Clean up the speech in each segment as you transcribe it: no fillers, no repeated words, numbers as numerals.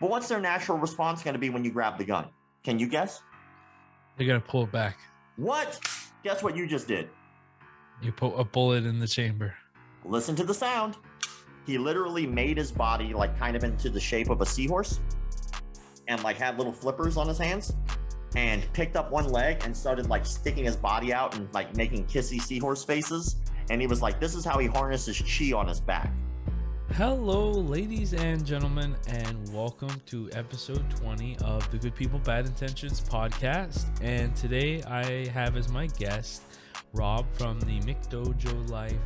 But what's their natural response going to be when you grab the gun? Can you guess? They're going to pull it back. What? Guess what you just did? You put a bullet in the chamber. Listen to the sound. He literally made his body like kind of into the shape of a seahorse and like had little flippers on his hands and picked up one leg and started like sticking his body out and like making kissy seahorse faces. And he was like, this is how he harnesses chi on his back. Hello, ladies and gentlemen, and welcome to episode 20 of the Good People, Bad Intentions podcast. And today I have as my guest, Rob from the McDojoLife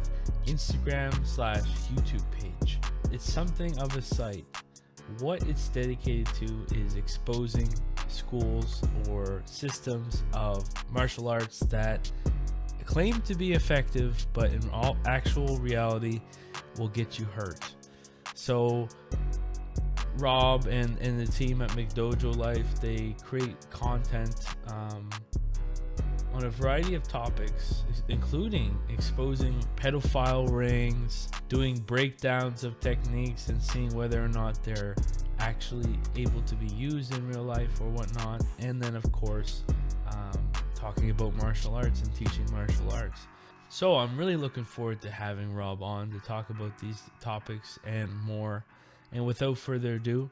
Instagram/YouTube page. It's something of a site. What it's dedicated to is exposing schools or systems of martial arts that claim to be effective, but in all actual reality will get you hurt. So Rob and the team at McDojoLife, they create content on a variety of topics, including exposing pedophile rings, doing breakdowns of techniques and seeing whether or not they're actually able to be used in real life or whatnot. And then of course, talking about martial arts and teaching martial arts. So I'm really looking forward to having Rob on to talk about these topics and more. And without further ado,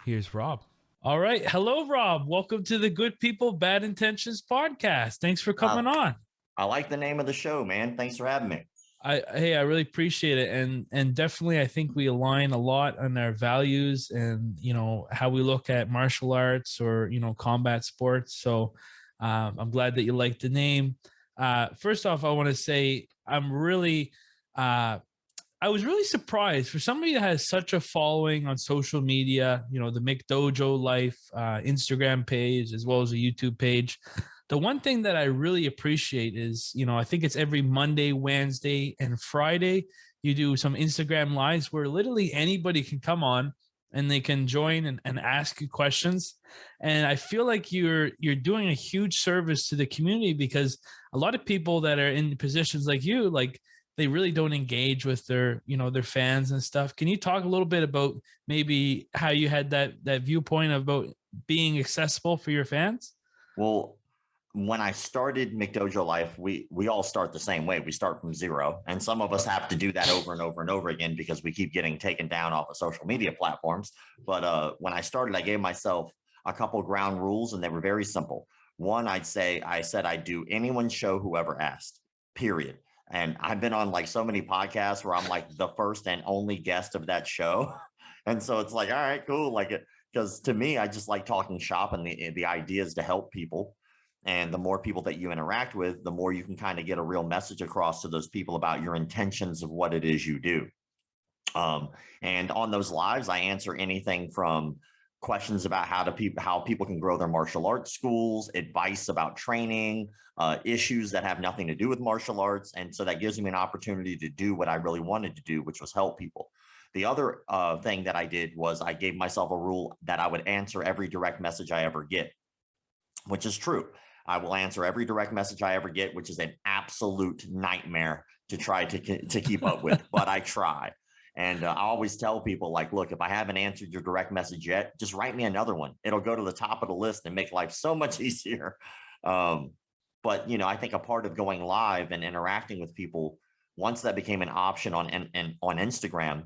here's Rob. All right. Hello, Rob. Welcome to the Good People, Bad Intentions podcast. Thanks for coming on. I like the name of the show, man. Thanks for having me. I really appreciate it. And definitely, I think we align a lot on our values and, you know, how we look at martial arts or, you know, combat sports. So I'm glad that you like the name. First off, I want to say I'm really, I was really surprised for somebody that has such a following on social media, you know, the McDojoLife Instagram page, as well as a YouTube page. The one thing that I really appreciate is, you know, I think it's every Monday, Wednesday, and Friday, you do some Instagram lives where literally anybody can come on and they can join and ask you questions. And I feel like you're doing a huge service to the community, because a lot of people that are in positions like you, like they really don't engage with their, you know, their fans and stuff. Can you talk a little bit about maybe how you had that viewpoint about being accessible for your fans? Well, when I started McDojoLife, we all start the same way. We start from zero. And some of us have to do that over and over and over again because we keep getting taken down off of social media platforms. But when I started, I gave myself a couple ground rules, and they were very simple. One, I said I'd do anyone's show, whoever asked, period. And I've been on like so many podcasts where I'm like the first and only guest of that show. And so it's like, all right, cool. Like it, because to me, I just like talking shop, and the idea is to help people. And the more people that you interact with, the more you can kind of get a real message across to those people about your intentions of what it is you do. And on those lives, I answer anything from questions about how people can grow their martial arts schools, advice about training, issues that have nothing to do with martial arts. And so that gives me an opportunity to do what I really wanted to do, which was help people. The other thing that I did was I gave myself a rule that I would answer every direct message I ever get, which is true. I will answer every direct message I ever get, which is an absolute nightmare to try to keep up with, but I try. And I always tell people, like, look, if I haven't answered your direct message yet, just write me another one. It'll go to the top of the list and make life so much easier. But, you know, I think a part of going live and interacting with people, once that became an option on Instagram,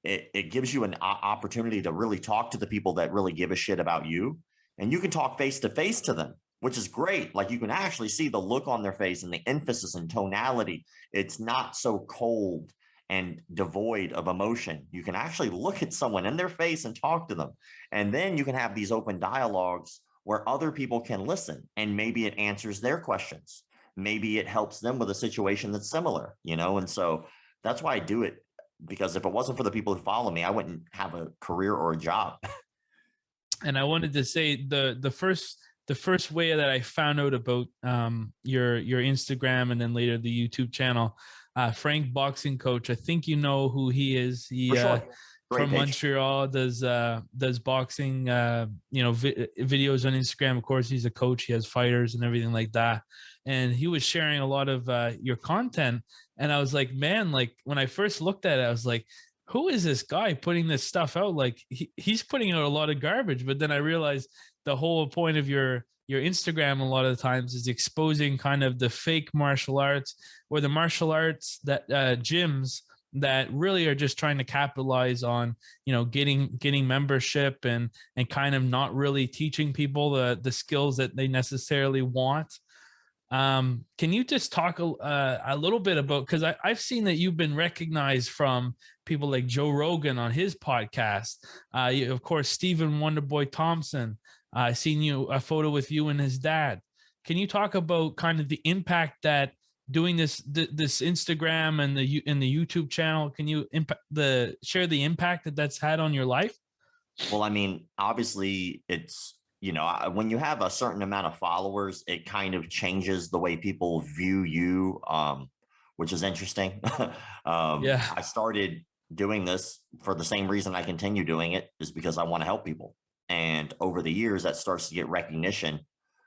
it gives you an opportunity to really talk to the people that really give a shit about you. And you can talk face to face to them, which is great. Like, you can actually see the look on their face and the emphasis and tonality. It's not so cold and devoid of emotion. You can actually look at someone in their face and talk to them. And then you can have these open dialogues where other people can listen, and maybe it answers their questions. Maybe it helps them with a situation that's similar, you know? And so that's why I do it, because if it wasn't for the people who follow me, I wouldn't have a career or a job. And I wanted to say the first way that I found out about your Instagram and then later the YouTube channel, Frank Boxing Coach. I think you know who he is. He sure. from Montreal does boxing videos on Instagram. Of course, he's a coach. He has fighters and everything like that. And he was sharing a lot of your content. And I was like, man, like when I first looked at it, I was like, who is this guy putting this stuff out? Like he's putting out a lot of garbage. But then I realized the whole point of your Instagram a lot of the times is exposing kind of the fake martial arts or the martial arts that gyms that really are just trying to capitalize on, you know, getting membership and kind of not really teaching people the skills that they necessarily want. Can you just talk a little bit about, because I've seen that you've been recognized from people like Joe Rogan on his podcast. Of course, Stephen Wonderboy Thompson. I seen a photo with you and his dad. Can you talk about kind of the impact that doing this Instagram and the YouTube channel? Can you share the impact that that's had on your life? Well, I mean, obviously, it's, you know, when you have a certain amount of followers, it kind of changes the way people view you, which is interesting. Yeah. I started doing this for the same reason I continue doing it, is because I want to help people. And over the years, that starts to get recognition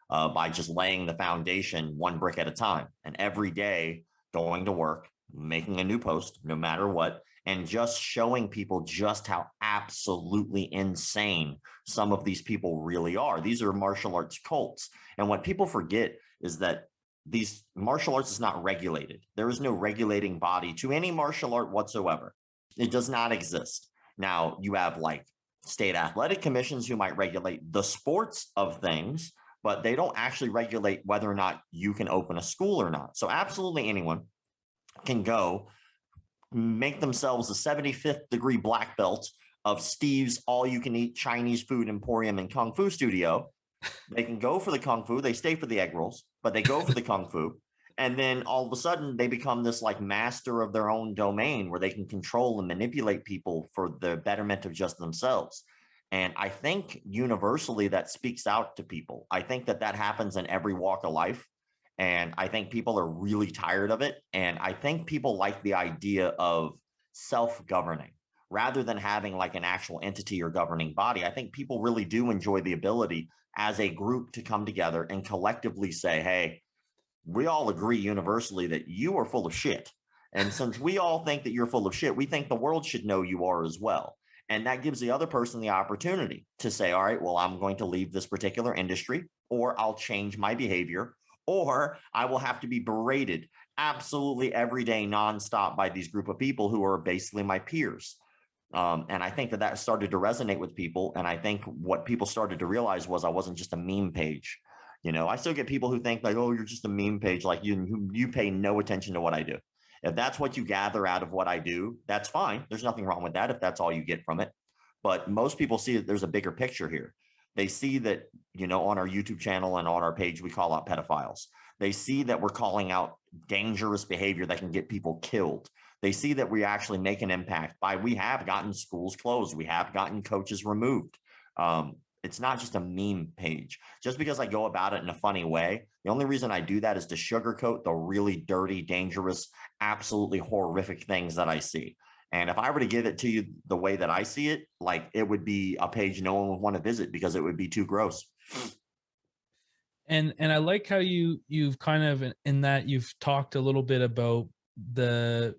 by just laying the foundation one brick at a time. And every day going to work, making a new post, no matter what, and just showing people just how absolutely insane some of these people really are. These are martial arts cults. And what people forget is that these martial arts is not regulated. There is no regulating body to any martial art whatsoever. It does not exist. Now, you have like state athletic commissions who might regulate the sports of things, but they don't actually regulate whether or not you can open a school or not. So absolutely anyone can go make themselves a 75th degree black belt of Steve's all-you-can-eat Chinese food emporium and Kung Fu studio. They can go for the Kung Fu. They stay for the egg rolls, but they go for the Kung Fu. And then all of a sudden they become this like master of their own domain where they can control and manipulate people for the betterment of just themselves. And I think universally that speaks out to people. I think that happens in every walk of life. And I think people are really tired of it. And I think people like the idea of self-governing rather than having like an actual entity or governing body. I think people really do enjoy the ability as a group to come together and collectively say, hey, we all agree universally that you are full of shit. And since we all think that you're full of shit, we think the world should know you are as well. And that gives the other person the opportunity to say, all right, well, I'm going to leave this particular industry, or I'll change my behavior, or I will have to be berated absolutely every day nonstop by these group of people who are basically my peers. And I think that started to resonate with people. And I think what people started to realize was I wasn't just a meme page. You know, I still get people who think like, oh, you're just a meme page, like you pay no attention to what I do. If that's what you gather out of what I do, that's fine. There's nothing wrong with that if that's all you get from it. But most people see that there's a bigger picture here. They see that, you know, on our YouTube channel and on our page, we call out pedophiles. They see that we're calling out dangerous behavior that can get people killed. They see that we actually make an impact we have gotten schools closed. We have gotten coaches removed. It's not just a meme page. Just because I go about it in a funny way, the only reason I do that is to sugarcoat the really dirty, dangerous, absolutely horrific things that I see. And if I were to give it to you the way that I see it, like it would be a page no one would want to visit because it would be too gross. And I like how you've kind of in that you've talked a little bit about the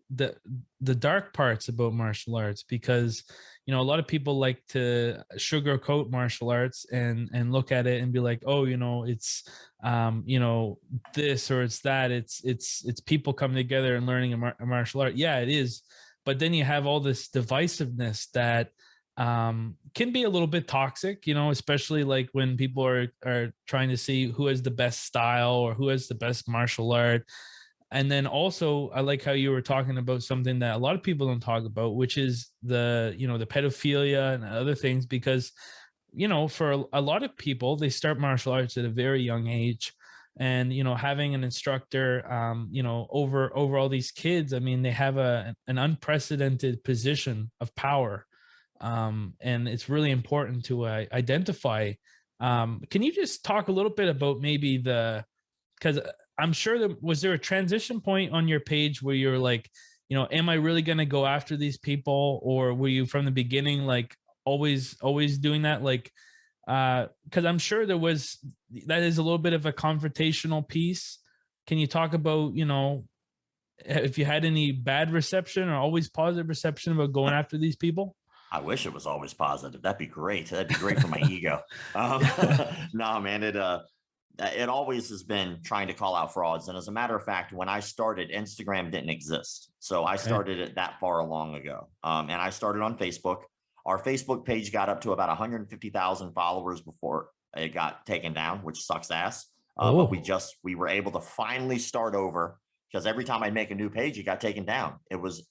dark parts about martial arts, because you know a lot of people like to sugarcoat martial arts and look at it and be like, oh, you know, it's you know, this or it's that, it's people coming together and learning a martial art. Yeah, it is. But then you have all this divisiveness that can be a little bit toxic, you know, especially like when people are trying to see who has the best style or who has the best martial art. And then also, I like how you were talking about something that a lot of people don't talk about, which is the pedophilia and other things, because, you know, for a lot of people, they start martial arts at a very young age. And, you know, having an instructor, you know, over all these kids, I mean, they have an unprecedented position of power. And it's really important to identify. Can you just talk a little bit about maybe because I'm sure was there a transition point on your page where you're like, you know, am I really going to go after these people? Or were you from the beginning, like always doing that? Like, because I'm sure that is a little bit of a confrontational piece. Can you talk about, you know, If you had any bad reception or always positive reception about going after these people? I wish it was always positive. That'd be great. That'd be great for my ego. Um, no, man, it always has been trying to call out frauds. And as a matter of fact, when I started, Instagram didn't exist. So I Okay. started it that far long ago. And I started on Facebook. Our Facebook page got up to about 150,000 followers before it got taken down, which sucks ass. But Oh, we were able to finally start over, because every time I make a new page, it got taken down. It was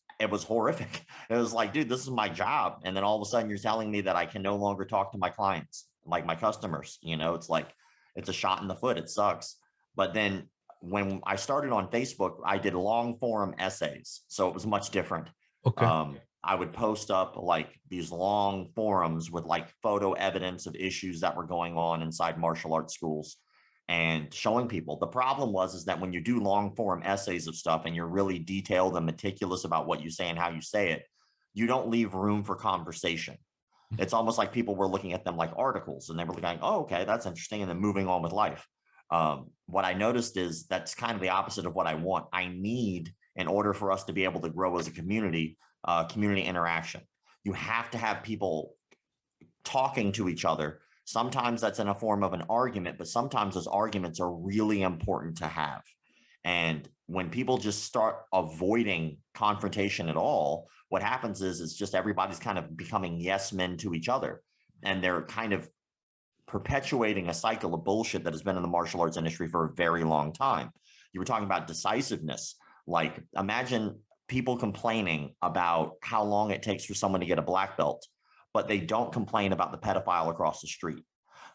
horrific. It was like, dude, this is my job. And then all of a sudden you're telling me that I can no longer talk to my clients, like my customers. It's like, it's a shot in the foot. It sucks. But then when I started on Facebook, I did long form essays. So it was much different. okay. I would post up like these long forums with like photo evidence of issues that were going on inside martial arts schools and showing people. The problem is that when you do long form essays of stuff and you're really detailed and meticulous about what you say and how you say it, you don't leave room for conversation. It's almost like people were looking at them like articles and they were going, oh, okay, that's interesting. And then moving on with life. What I noticed is that's kind of the opposite of what I want. I need, in order for us to be able to grow as a community, community interaction. You have to have people talking to each other. Sometimes that's in a form of an argument, but sometimes those arguments are really important to have. And when people just start avoiding confrontation at all, what happens is it's just everybody's kind of becoming yes men to each other. And they're kind of perpetuating a cycle of bullshit that has been in the martial arts industry for a very long time. You were talking about decisiveness. Like, imagine people complaining about how long it takes for someone to get a black belt, but they don't complain about the pedophile across the street.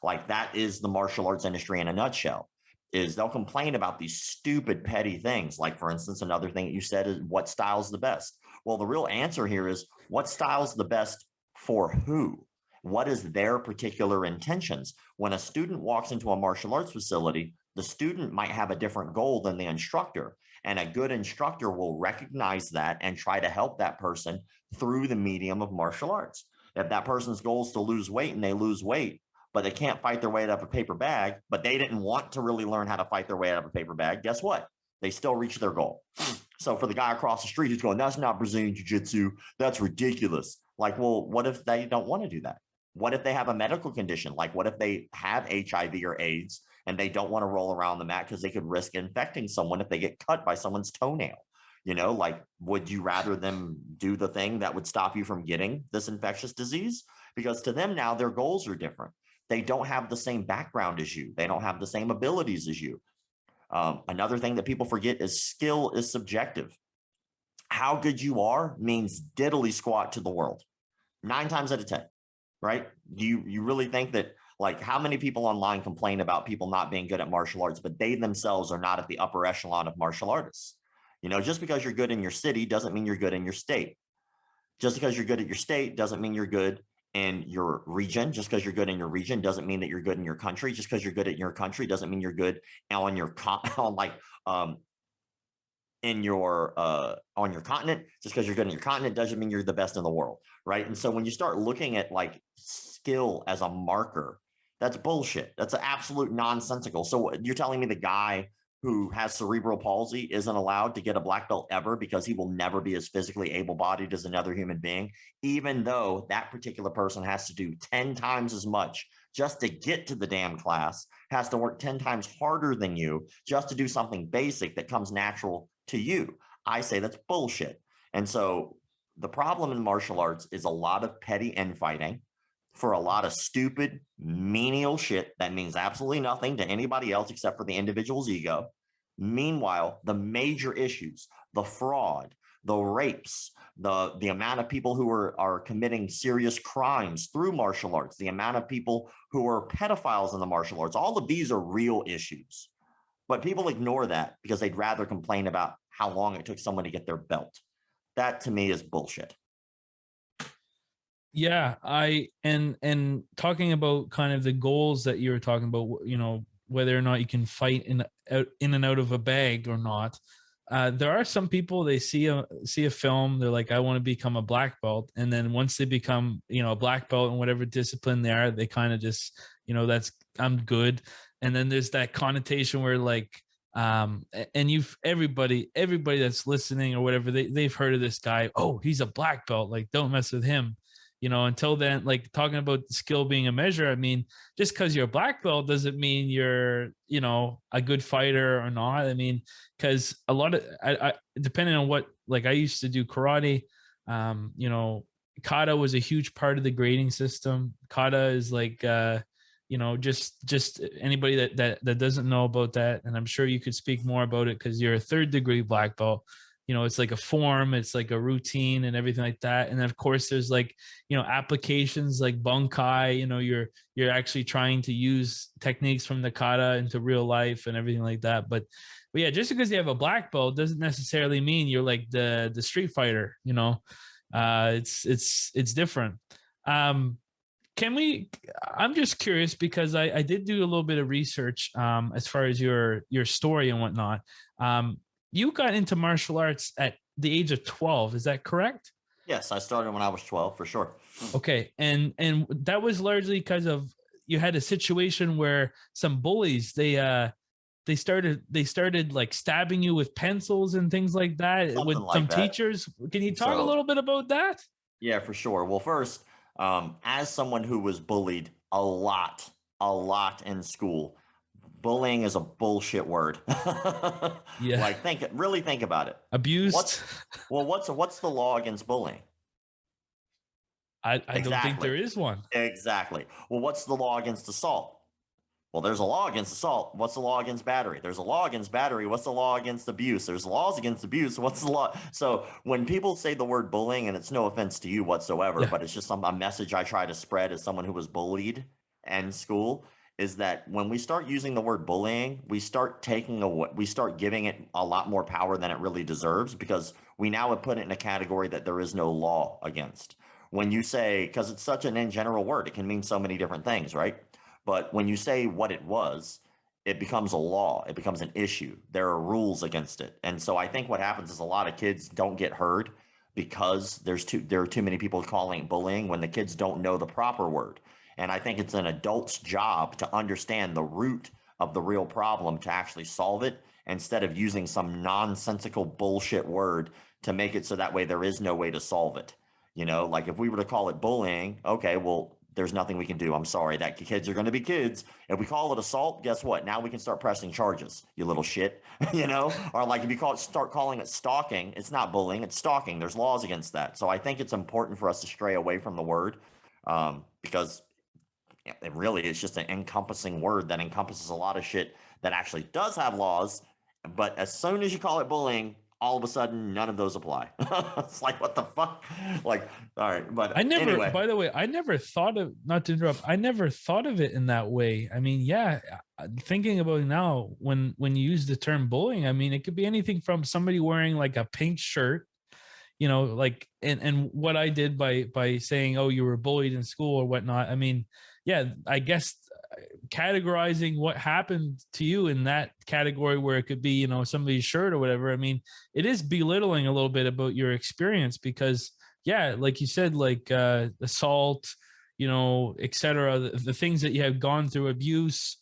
Like, that is the martial arts industry in a nutshell. Is they'll complain about these stupid petty things. Like, for instance, another thing that you said is, what style's the best? Well, the real answer here is, what style's the best for who? What is their particular intentions? When a student walks into a martial arts facility, the student might have a different goal than the instructor. And a good instructor will recognize that and try to help that person through the medium of martial arts. If that person's goal is to lose weight and they lose weight, but they can't fight their way out of a paper bag, but they didn't want to really learn how to fight their way out of a paper bag, guess what? They still reach their goal. So for the guy across the street who's going, that's not Brazilian Jiu-Jitsu, that's ridiculous. Like, well, what if they don't want to do that? What if they have a medical condition? Like, what if they have HIV or AIDS and they don't want to roll around the mat because they could risk infecting someone if they get cut by someone's toenail? Like, would you rather them do the thing that would stop you from getting this infectious disease? Because to them now, their goals are different. They don't have the same background as you. They don't have the same abilities as you. Another thing that people forget is skill is subjective. How good you are means diddly squat to the world, 9 times out of 10. Right? Do you really think that, like, how many people online complain about people not being good at martial arts, but they themselves are not at the upper echelon of martial artists? Just because you're good in your city doesn't mean you're good in your state. Just because you're good at your state doesn't mean you're good in your region. Just because you're good in your region doesn't mean that you're good in your country. Just because you're good at your country doesn't mean you're good on your on your continent. Just because you're good in your continent doesn't mean you're the best in the world, right? And so when you start looking at like skill as a marker, that's bullshit. That's an absolute nonsensical. So you're telling me the guy who has cerebral palsy isn't allowed to get a black belt ever because he will never be as physically able-bodied as another human being, even though that particular person has to do 10 times as much just to get to the damn class, has to work 10 times harder than you just to do something basic that comes natural to you. I say that's bullshit. And so the problem in martial arts is a lot of petty infighting for a lot of stupid, menial shit that means absolutely nothing to anybody else except for the individual's ego. Meanwhile, the major issues, the fraud, the rapes, the amount of people who are committing serious crimes through martial arts, the amount of people who are pedophiles in the martial arts, all of these are real issues. But people ignore that because they'd rather complain about how long it took someone to get their belt. That to me is bullshit. Yeah, and talking about kind of the goals that you were talking about, whether or not you can fight in and out of a bag or not. There are some people, they see a film, they're like, I want to become a black belt, and then once they become a black belt in whatever discipline they are, they kind of just that's, I'm good. And then there's that connotation where like And everybody that's listening or whatever, they've heard of this guy. Oh, he's a black belt. Like, don't mess with him. Until then, like, talking about skill being a measure, I mean, just because you're a black belt doesn't mean you're, a good fighter or not. I mean, because a lot of, depending on what, like, I used to do karate, kata was a huge part of the grading system. Kata is like, just anybody that doesn't know about that, and I'm sure you could speak more about it because you're a 3rd degree black belt. It's like a form, it's like a routine and everything like that. And then of course there's like, applications like bunkai, you're actually trying to use techniques from the kata into real life and everything like that. But yeah, just because you have a black belt doesn't necessarily mean you're like the street fighter. It's different. I'm just curious because I did do a little bit of research as far as your story and whatnot. You got into martial arts at the age of 12. Is that correct? Yes, I started when I was 12 for sure. Okay. And that was largely because of you had a situation where some bullies, they started like stabbing you with pencils and things like that. Something with like some that. Teachers. Can you talk a little bit about that? Yeah, for sure. Well, first, as someone who was bullied a lot in school, bullying is a bullshit word. Yeah. Like, really think about it. Abused. What's the law against bullying? I don't think there is one. Exactly. Well, what's the law against assault? Well, there's a law against assault. What's the law against battery? There's a law against battery. What's the law against abuse? There's laws against abuse. What's the law? So when people say the word bullying, and it's no offense to you whatsoever, Yeah. but it's just a message I try to spread as someone who was bullied in school, is that when we start using the word bullying, we start giving it a lot more power than it really deserves, because we now have put it in a category that there is no law against. When you say, because it's such an in general word, it can mean so many different things, right? But when you say what it was, it becomes a law. It becomes an issue. There are rules against it. And so I think what happens is a lot of kids don't get heard because there are too many people calling it bullying when the kids don't know the proper word. And I think it's an adult's job to understand the root of the real problem to actually solve it, instead of using some nonsensical bullshit word to make it so that way there is no way to solve it. Like if we were to call it bullying, okay, well, there's nothing we can do. I'm sorry, that kids are going to be kids. If we call it assault, guess what? Now we can start pressing charges, you little shit, Or like if you start calling it stalking, it's not bullying, it's stalking. There's laws against that. So I think it's important for us to stray away from the word, because it really is just an encompassing word that encompasses a lot of shit that actually does have laws. But as soon as you call it bullying, all of a sudden, none of those apply. It's like, what the fuck? Like, all right. But anyway. By the way, I never thought of, not to interrupt, I never thought of it in that way. I mean, yeah, thinking about it now, when you use the term bullying, I mean, it could be anything from somebody wearing like a pink shirt, like, and what I did by saying, oh, you were bullied in school or whatnot. I mean, yeah, I guess categorizing what happened to you in that category, where it could be, somebody's shirt or whatever. I mean, it is belittling a little bit about your experience, because yeah, like you said, like assault, etc. The things that you have gone through, abuse,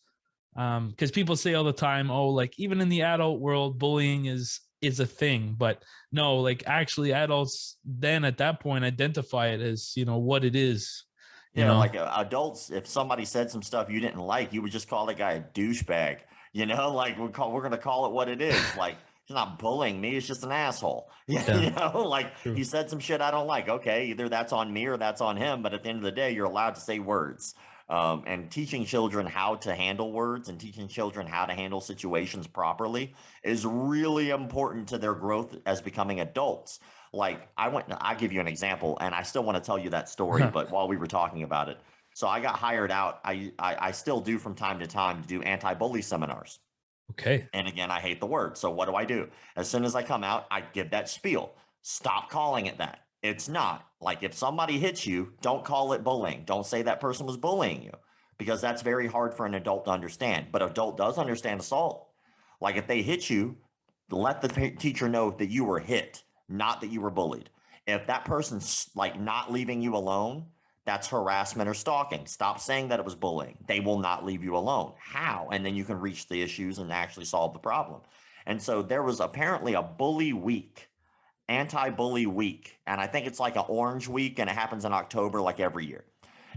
because people say all the time, oh, like even in the adult world, bullying is a thing. But no, like actually adults then at that point identify it as, what it is. Like adults, if somebody said some stuff you didn't like, you would just call that guy a douchebag. Like we're going to call it what it is. Like, he's not bullying me, it's just an asshole. Yeah. Like True. he said some shit I don't like. Okay, either that's on me or that's on him. But at the end of the day, you're allowed to say words. And teaching children how to handle words and teaching children how to handle situations properly is really important to their growth as becoming adults. Like I'll give you an example, and I still want to tell you that story, but while we were talking about it. So I got hired out. I still do from time to time to do anti-bully seminars. Okay. And again, I hate the word. So what do? As soon as I come out, I give that spiel. Stop calling it that. It's not. Like if somebody hits you, don't call it bullying. Don't say that person was bullying you, because that's very hard for an adult to understand. But an adult does understand assault. Like if they hit you, let the teacher know that you were hit, not that you were bullied. If that person's like not leaving you alone That's harassment or stalking. Stop saying that it was bullying. They will not leave you alone. How? And then you can reach the issues and actually solve the problem. And so there was apparently a bully week, anti-bully week. And I think it's like an orange week, and it happens in October like every year.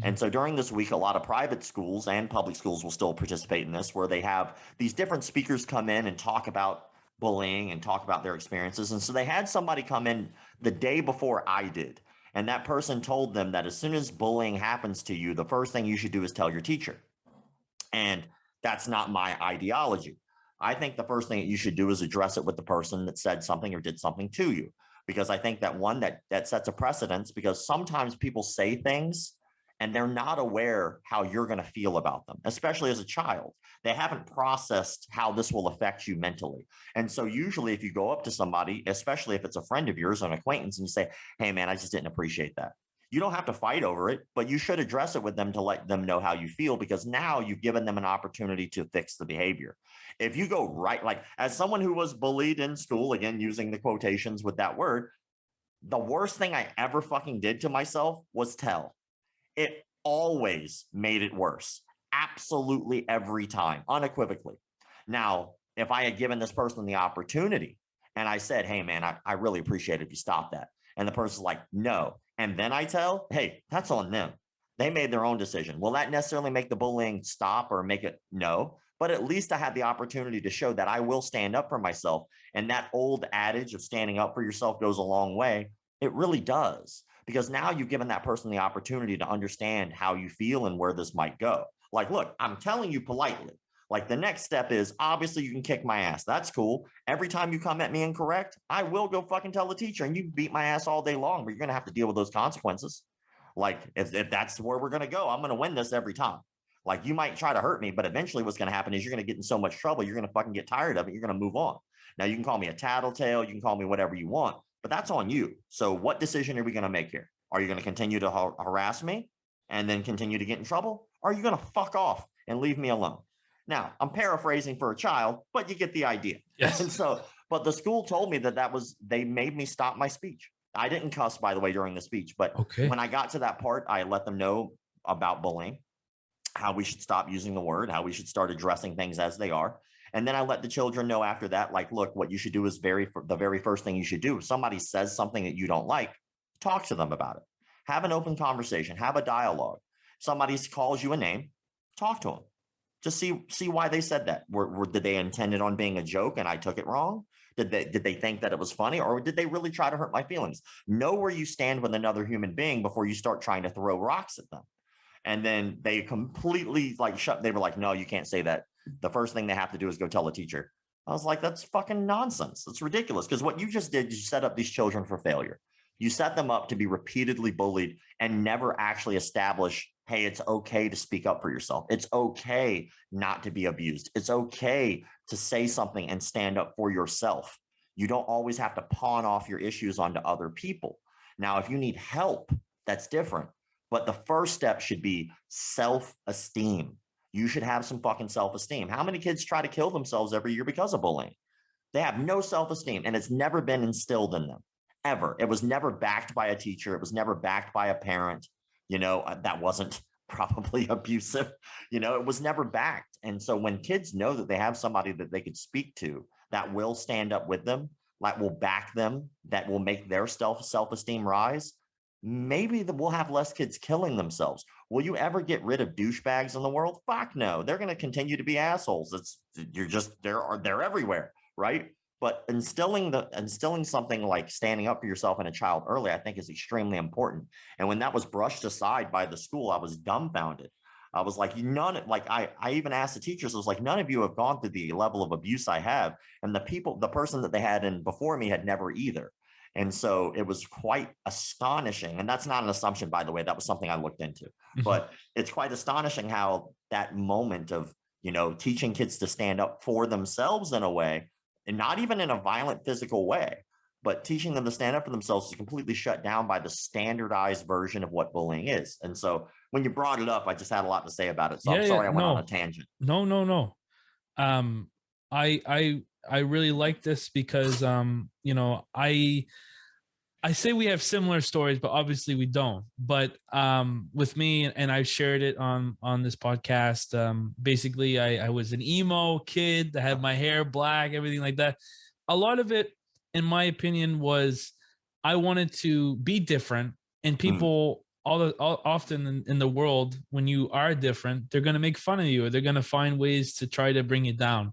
And so during this week, a lot of private schools and public schools will still participate in this, where they have these different speakers come in and talk about bullying and talk about their experiences. And so they had somebody come in the day before I did. And that person told them that as soon as bullying happens to you, the first thing you should do is tell your teacher. And that's not my ideology. I think the first thing that you should do is address it with the person that said something or did something to you. Because I think that one, that sets a precedence, because sometimes people say things and they're not aware how you're going to feel about them, especially as a child. They haven't processed how this will affect you mentally. And so usually if you go up to somebody, especially if it's a friend of yours or an acquaintance, and you say, hey, man, I just didn't appreciate that. You don't have to fight over it, but you should address it with them to let them know how you feel, because now you've given them an opportunity to fix the behavior. If you go right, like as someone who was bullied in school, again, using the quotations with that word, the worst thing I ever fucking did to myself was tell. It always made it worse. Absolutely every time, unequivocally. Now, if I had given this person the opportunity and I said, hey, man, I really appreciate it if you stop that. And the person's like, no. And then I tell, hey, that's on them. They made their own decision. Will that necessarily make the bullying stop or make it? No. But at least I had the opportunity to show that I will stand up for myself. And that old adage of standing up for yourself goes a long way. It really does. Because now you've given that person the opportunity to understand how you feel and where this might go. Like, look, I'm telling you politely. Like the next step is obviously you can kick my ass. That's cool. Every time you come at me incorrect, I will go fucking tell the teacher, and you beat my ass all day long, but you're going to have to deal with those consequences. Like if that's where we're going to go, I'm going to win this every time. Like you might try to hurt me, but eventually what's going to happen is you're going to get in so much trouble. You're going to fucking get tired of it. You're going to move on. Now you can call me a tattletale. You can call me whatever you want, but that's on you. So what decision are we going to make here? Are you going to continue to harass me and then continue to get in trouble? Or are you going to fuck off and leave me alone? Now, I'm paraphrasing for a child, but you get the idea. Yes. And so, but the school told me they made me stop my speech. I didn't cuss, by the way, during the speech, but when I got to that part, I let them know about bullying, how we should stop using the word, how we should start addressing things as they are. And then I let the children know after that, like, look, what you should do is the very first thing you should do. If somebody says something that you don't like, talk to them about it. Have an open conversation. Have a dialogue. Somebody calls you a name, talk to them. Just see why they said that. Did they intend it on being a joke and I took it wrong? Did they think that it was funny, or did they really try to hurt my feelings? Know where you stand with another human being before you start trying to throw rocks at them. And then they completely they were like, no, you can't say that. The first thing they have to do is go tell the teacher. I was like, that's fucking nonsense. That's ridiculous. Because what you just did, you set up these children for failure. You set them up to be repeatedly bullied and never actually establish, hey, it's okay to speak up for yourself. It's okay not to be abused. It's okay to say something and stand up for yourself. You don't always have to pawn off your issues onto other people. Now, if you need help, that's different. But the first step should be self-esteem. You should have some fucking self-esteem. How many kids try to kill themselves every year because of bullying? They have no self-esteem, and it's never been instilled in them. Ever. It was never backed by a teacher. It was never backed by a parent, that wasn't probably abusive. It was never backed. And so when kids know that they have somebody that they could speak to that will stand up with them, that will back them, that will make their self-esteem rise, maybe we'll have less kids killing themselves. Will you ever get rid of douchebags in the world? Fuck no. They're going to continue to be assholes. They're everywhere, right? But instilling something like standing up for yourself in a child early, I think, is extremely important. And when that was brushed aside by the school, I was dumbfounded. I was like, I even asked the teachers, I was like, none of you have gone through the level of abuse I have. And the person that they had in before me had never either. And so it was quite astonishing. And that's not an assumption, by the way. That was something I looked into. But it's quite astonishing how that moment of, teaching kids to stand up for themselves in a way, and not even in a violent physical way, but teaching them to stand up for themselves is completely shut down by the standardized version of what bullying is. And so when you brought it up, I just had a lot to say about it. So I'm sorry I went on a tangent. No. I really like this because, I say we have similar stories, but obviously we don't. But with me, and I've shared it on this podcast. Basically, I was an emo kid. I had my hair black, everything like that. A lot of it, in my opinion, was I wanted to be different, and people often in the world, when you are different, they're going to make fun of you, or they're going to find ways to try to bring you down.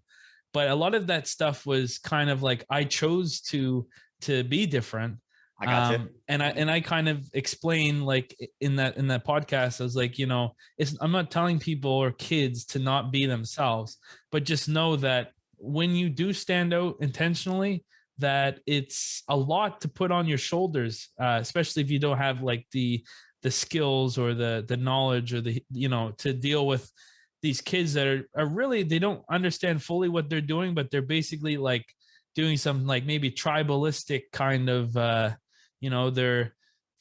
But a lot of that stuff was kind of like I chose to be different. I got you. And I kind of explain, like, in that podcast, I was like, I'm not telling people or kids to not be themselves, but just know that when you do stand out intentionally, that it's a lot to put on your shoulders, especially if you don't have like the skills or the knowledge or to deal with these kids that are really, they don't understand fully what they're doing, but they're basically like doing some like maybe tribalistic kind of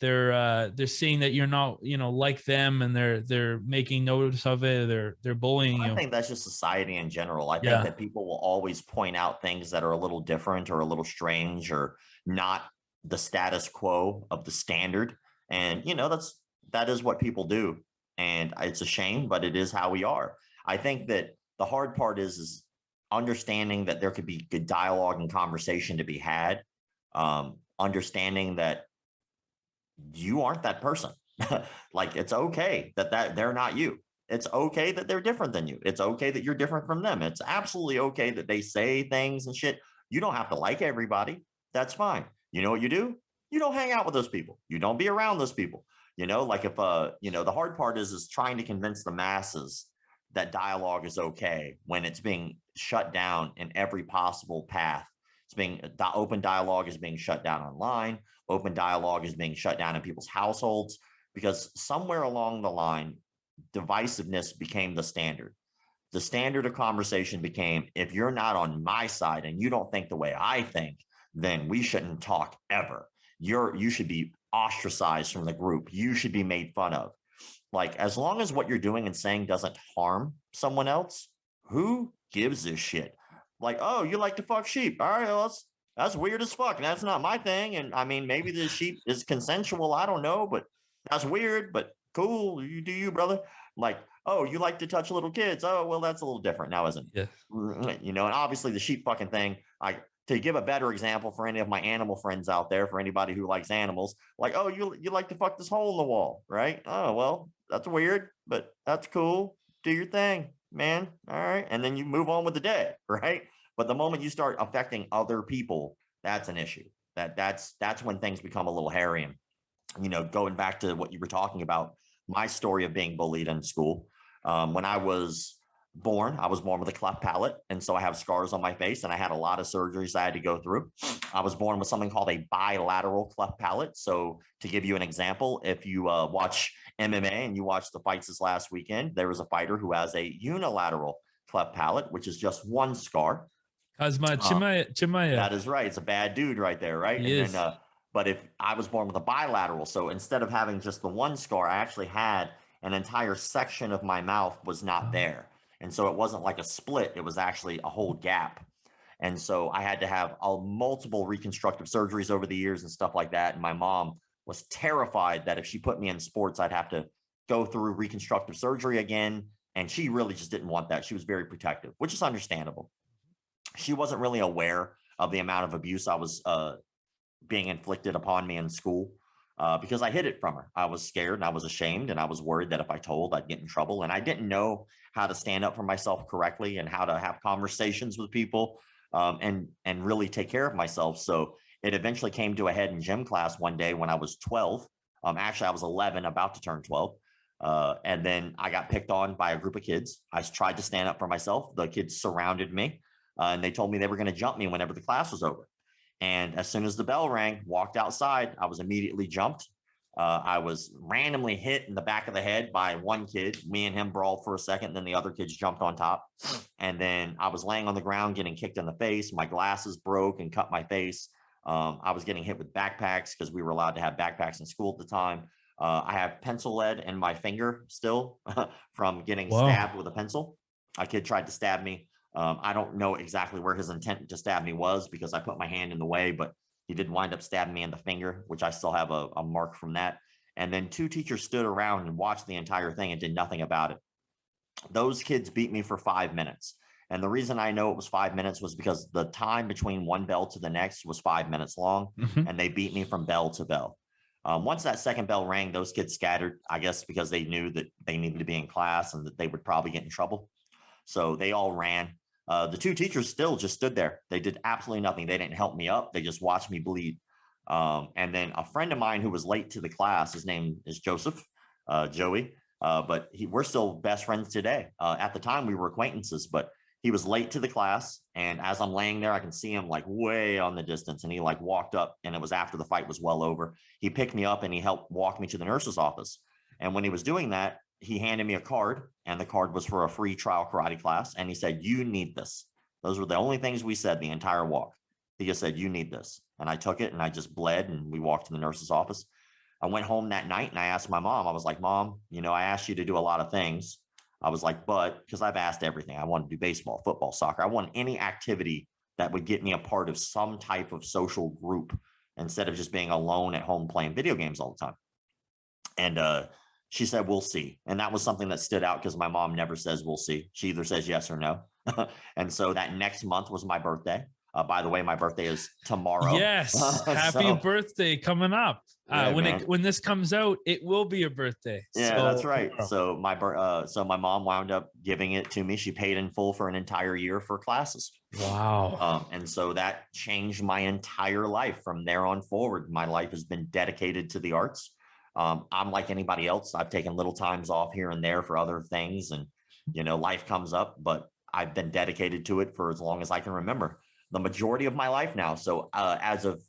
they're seeing that you're not like them, and they're making notice of it. They're bullying I you. think that's just society in general. I think Yeah. that people will always point out things that are a little different or a little strange or not the status quo of the standard. And that is what people do. And it's a shame, but it is how we are. I think that the hard part is understanding that there could be good dialogue and conversation to be had. Understanding that you aren't that person. Like, it's okay that they're not you. It's okay that they're different than you. It's okay that you're different from them. It's absolutely okay that they say things and shit. You don't have to like everybody. That's fine. You know what you do? You don't hang out with those people. You don't be around those people. Like if the hard part is trying to convince the masses that dialogue is okay when it's being shut down in every possible path. Open dialogue is being shut down online. Open dialogue is being shut down in people's households, because somewhere along the line, divisiveness became the standard. The standard of conversation became, if you're not on my side and you don't think the way I think, then we shouldn't talk ever. You should be ostracized from the group. You should be made fun of. Like, as long as what you're doing and saying doesn't harm someone else, who gives a shit? Like, oh, you like to fuck sheep. All right, well, that's weird as fuck. That's not my thing. And I mean, maybe the sheep is consensual. I don't know, but that's weird, but cool. You do you, brother. Like, oh, you like to touch little kids. Oh, well, that's a little different now, isn't it? Yeah. And obviously the sheep fucking thing, to give a better example for any of my animal friends out there, for anybody who likes animals, like, oh, you like to fuck this hole in the wall, right? Oh, well, that's weird, but that's cool. Do your thing, man. All right. And then you move on with the day, right? But the moment you start affecting other people, that's an issue. That's when things become a little hairy. And going back to what you were talking about, my story of being bullied in school. When I was born with a cleft palate, and so I have scars on my face, and I had a lot of surgeries I had to go through. I was born with something called a bilateral cleft palate. So to give you an example, if you watch MMA and you watch the fights this last weekend, there was a fighter who has a unilateral cleft palate, which is just one scar. Kazma Chimaya. That is right. It's a bad dude right there, right? He is. But if I was born with a bilateral, so instead of having just the one scar, I actually had an entire section of my mouth was not there. And so it wasn't like a split, it was actually a whole gap. And so I had to have multiple reconstructive surgeries over the years and stuff like that. And my mom was terrified that if she put me in sports, I'd have to go through reconstructive surgery again. And she really just didn't want that. She was very protective, which is understandable. She wasn't really aware of the amount of abuse I was being inflicted upon me in school, because I hid it from her. I was scared and I was ashamed, and I was worried that if I told, I'd get in trouble. And I didn't know how to stand up for myself correctly and how to have conversations with people, and really take care of myself. So it eventually came to a head in gym class one day when I was 12. Actually, I was 11, about to turn 12. And then I got picked on by a group of kids. I tried to stand up for myself. The kids surrounded me, and they told me they were going to jump me whenever the class was over. And as soon as the bell rang, walked outside, I was immediately jumped. I was randomly hit in the back of the head by one kid. Me and him brawled for a second. Then the other kids jumped on top. And then I was laying on the ground getting kicked in the face. My glasses broke and cut my face. I was getting hit with backpacks because we were allowed to have backpacks in school at the time. I have pencil lead in my finger still from getting stabbed with a pencil. A kid tried to stab me. I don't know exactly where his intent to stab me was because I put my hand in the way, but He did wind up stabbing me in the finger, which I still have a mark from that. And then 2 teachers stood around and watched the entire thing and did nothing about it. Those kids beat me for 5 minutes. And the reason I know it was 5 minutes was because the time between one bell to the next was 5 minutes long, and they beat me from bell to bell. Once that second bell rang, those kids scattered, I guess, because they knew that they needed to be in class and that they would probably get in trouble. So they all ran. The 2 teachers still just stood there. They did absolutely nothing. They didn't help me up. They just watched me bleed. And then a friend of mine who was late to the class, his name is Joseph, Joey, but we're still best friends today. At the time, we were acquaintances, but he was late to the class. And as I'm laying there, I can see him like way on the distance. And he like walked up, and it was after the fight was well over. He picked me up and he helped walk me to the nurse's office. And when he was doing that, he handed me a card, and the card was for a free trial karate class. And he said, "You need this." Those were the only things we said the entire walk. He just said, "You need this." And I took it and I just bled, and we walked to the nurse's office. I went home that night and I asked my mom, I was like, "Mom, I asked you to do a lot of things." I was like, but because I've asked everything. I wanted to do baseball, football, soccer. I want any activity that would get me a part of some type of social group instead of just being alone at home playing video games all the time. And she said, "We'll see." And that was something that stood out because my mom never says "we'll see." She either says yes or no. And so that next month was my birthday. By the way, my birthday is tomorrow. Yes. Happy birthday coming up. Yeah, when this comes out, it will be your birthday. Yeah, so, that's right. So my mom wound up giving it to me. She paid in full for an entire year for classes. Wow. And so that changed my entire life. From there on forward, my life has been dedicated to the arts. I'm like anybody else. I've taken little times off here and there for other things, and life comes up, but I've been dedicated to it for as long as I can remember. The majority of my life now. So as of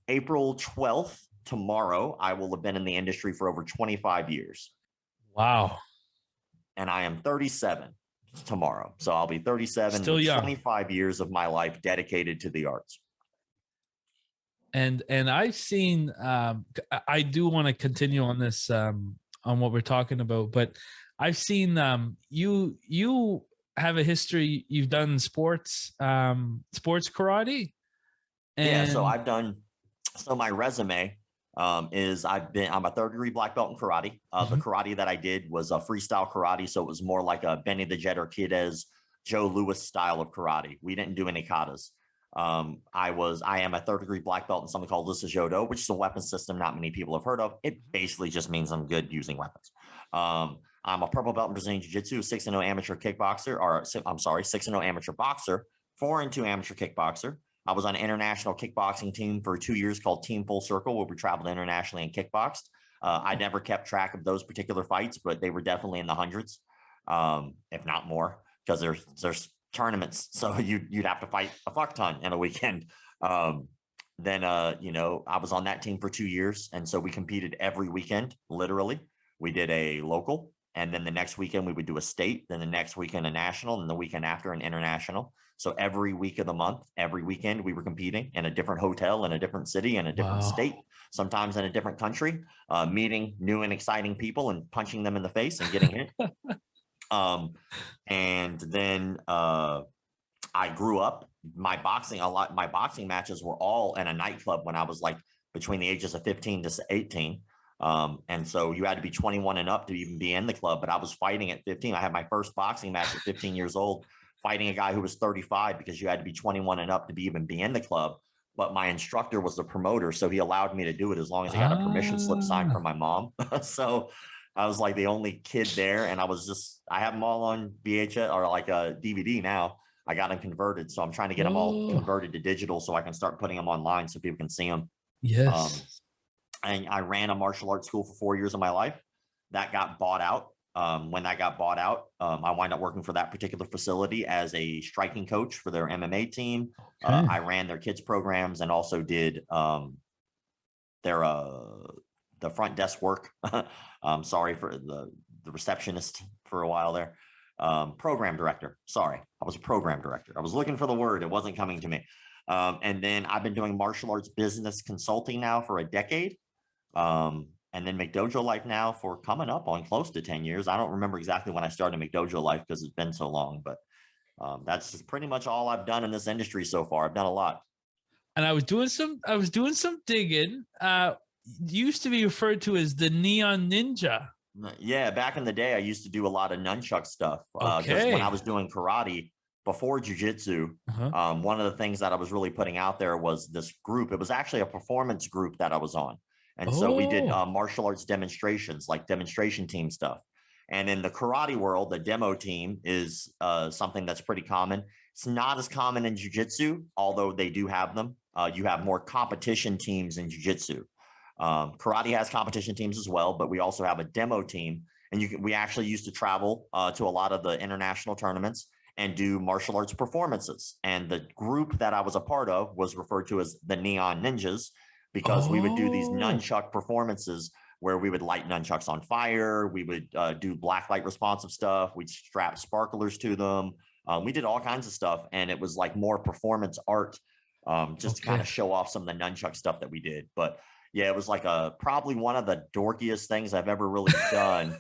April 12th, tomorrow, I will have been in the industry for over 25 years. Wow. And I am 37 tomorrow. So I'll be 37. Still young. 25 years of my life dedicated to the arts. And I've seen, I do want to continue on this, on what we're talking about, but I've seen you have a history. You've done sports karate. Yeah, so I've done, so my resume is I'm a 3rd-degree black belt in karate. The karate that I did was a freestyle karate. So it was more like a Benny the Jet or Kidez, Joe Louis style of karate. We didn't do any katas. I am a 3rd-degree black belt in something called Lissa Jodo, which is a weapon system not many people have heard of. It basically just means I'm good using weapons. I'm a purple belt in Brazilian Jiu-Jitsu, 6-0 amateur kickboxer, or I'm sorry, 6-0 amateur boxer, 4-2 amateur kickboxer. I was on an international kickboxing team for 2 years called Team Full Circle, where we traveled internationally and kickboxed. I never kept track of those particular fights, but they were definitely in the hundreds, if not more, because there's tournaments. So you'd have to fight a fuck ton in a weekend. Then I was on that team for 2 years. And so we competed every weekend, literally. We did a local, and then the next weekend we would do a state, then the next weekend a national, and the weekend after an international. So every week of the month, every weekend, we were competing in a different hotel, in a different city, in a different state, sometimes in a different country, meeting new and exciting people and punching them in the face and getting hit. And then I grew up. My boxing matches were all in a nightclub when I was like between the ages of 15 to 18. And so you had to be 21 and up to even be in the club. But I was fighting at 15. I had my first boxing match at 15 years old, fighting a guy who was 35, because you had to be 21 and up to even be in the club. But my instructor was the promoter, so he allowed me to do it as long as I got a permission slip signed from my mom. So I was like the only kid there, and I have them all on VHS or like a DVD now. I got them converted, so I'm trying to get them all converted to digital so I can start putting them online so people can see them. Yes. And I ran a martial arts school for 4 years of my life. That got bought out. When that got bought out, I wound up working for that particular facility as a striking coach for their MMA team. I ran their kids programs and also did their the front desk work. Sorry for the receptionist for a while there. Program director. Sorry, I was a program director. I was looking for the word. It wasn't coming to me. And then I've been doing martial arts business consulting now for a decade. And then McDojoLife now for coming up on close to 10 years. I don't remember exactly when I started McDojoLife because it's been so long, but that's pretty much all I've done in this industry so far. I've done a lot. and I was doing some digging. Used to be referred to as the Neon Ninja. Yeah, back in the day, I used to do a lot of nunchuck stuff because Okay. when I was doing karate before jujitsu, one of the things that I was really putting out there was this group. It was actually a performance group that I was on. And so we did martial arts demonstrations, like demonstration team stuff. And in the karate world, the demo team is something that's pretty common. It's not as common in jujitsu, although they do have them. You have more competition teams in jujitsu. Karate has competition teams as well, but we also have a demo team. And we actually used to travel to a lot of the international tournaments and do martial arts performances. And the group that I was a part of was referred to as the Neon Ninjas, because we would do these nunchuck performances where we would light nunchucks on fire. We would do black light responsive stuff. We'd strap sparklers to them. We did all kinds of stuff. And it was like more performance art, just to kind of show off some of the nunchuck stuff that we did. But yeah, it was like probably one of the dorkiest things I've ever really done.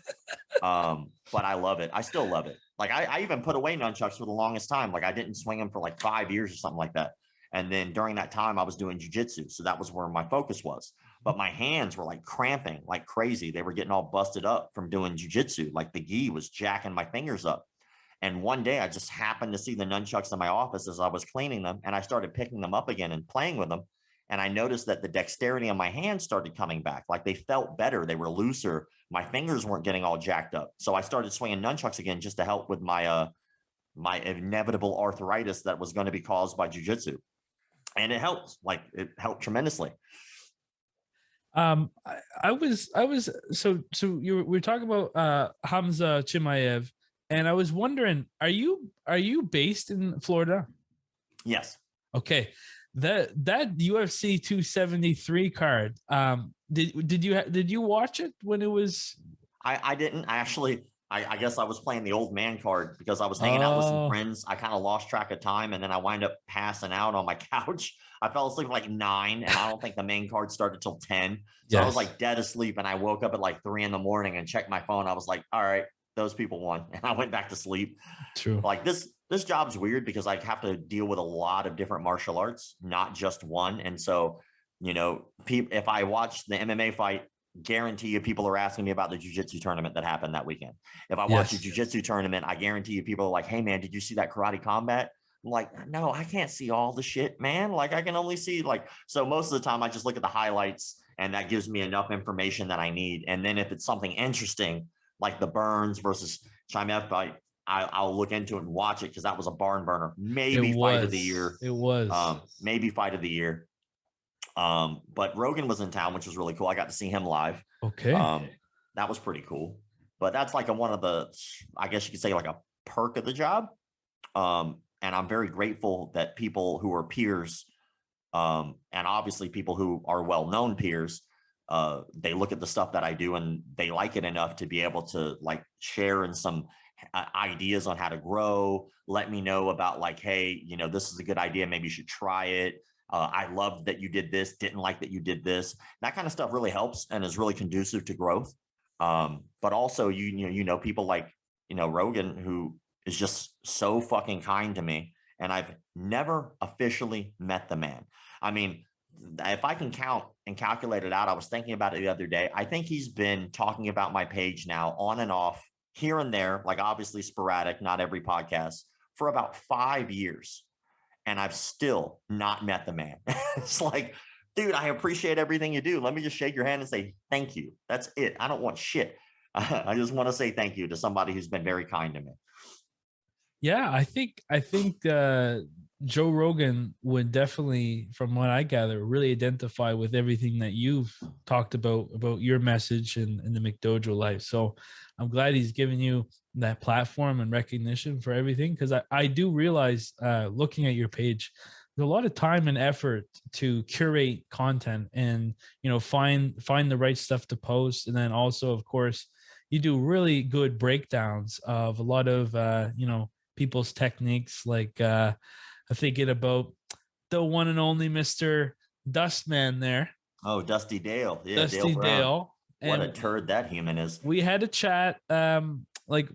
But I love it. I still love it. Like I even put away nunchucks for the longest time. Like I didn't swing them for like 5 years or something like that. And then during that time I was doing jujitsu. So that was where my focus was. But my hands were like cramping like crazy. They were getting all busted up from doing jujitsu. Like the gi was jacking my fingers up. And one day I just happened to see the nunchucks in my office as I was cleaning them. And I started picking them up again and playing with them. And I noticed that the dexterity on my hands started coming back. Like they felt better. They were looser. My fingers weren't getting all jacked up. So I started swinging nunchucks again just to help with my my inevitable arthritis that was going to be caused by jujitsu. And it helped. Like it helped tremendously. I was so we were talking about Hamza Chimaev, and I was wondering, are you based in Florida? Yes. Okay. That UFC 273 card, did you watch it when it was? I didn't actually. I guess I was playing the old man card because I was hanging out with some friends. I kind of lost track of time, and then I wind up passing out on my couch. I fell asleep at like 9, and I don't think the main card started till 10. So I was like dead asleep, and I woke up at like 3 in the morning and checked my phone. I was like, all right, those people won, and I went back to sleep. True. Like this job's weird because I have to deal with a lot of different martial arts, not just one. And so, you know, if I watch the MMA fight, guarantee you people are asking me about the jiu-jitsu tournament that happened that weekend. If I watch a jiu-jitsu tournament, I guarantee you people are like, hey man, did you see that karate combat? I'm like, no, I can't see all the shit, man. Like I can only see so most of the time I just look at the highlights and that gives me enough information that I need. And then if it's something interesting, like the Burns versus Chimaev fight, I'll look into it and watch it because that was a barn burner. Maybe fight of the year. It was. Maybe fight of the year. But Rogan was in town, which was really cool. I got to see him live. Okay. That was pretty cool. But that's like one of the, I guess you could say like a perk of the job. And I'm very grateful that people who are peers, and obviously people who are well-known peers, they look at the stuff that I do and they like it enough to be able to like share in some ideas on how to grow, let me know about like, hey, you know, this is a good idea. Maybe you should try it. I love that you did this, didn't like that you did this. That kind of stuff really helps and is really conducive to growth. But also, you know, people like, you know, Rogan, who is just so fucking kind to me. And I've never officially met the man. I mean, if I can count and calculate it out, I was thinking about it the other day. I think he's been talking about my page now on and off here and there, like obviously sporadic, not every podcast, for about 5 years. And I've still not met the man. It's like, dude, I appreciate everything you do. Let me just shake your hand and say thank you. That's it. I don't want shit. I just want to say thank you to somebody who's been very kind to me. Yeah, I think Joe Rogan would definitely, from what I gather, really identify with everything that you've talked about your message and the McDojoLife. So I'm glad he's given you that platform and recognition for everything, because I do realize, looking at your page, there's a lot of time and effort to curate content and, you know, find the right stuff to post. And then also, of course, you do really good breakdowns of a lot of, you know, people's techniques. Like I'm thinking about the one and only Mr. Dustman there. Oh, Dusty Dale. Yeah, Dusty Dale. What a turd that human is. We had a chat, like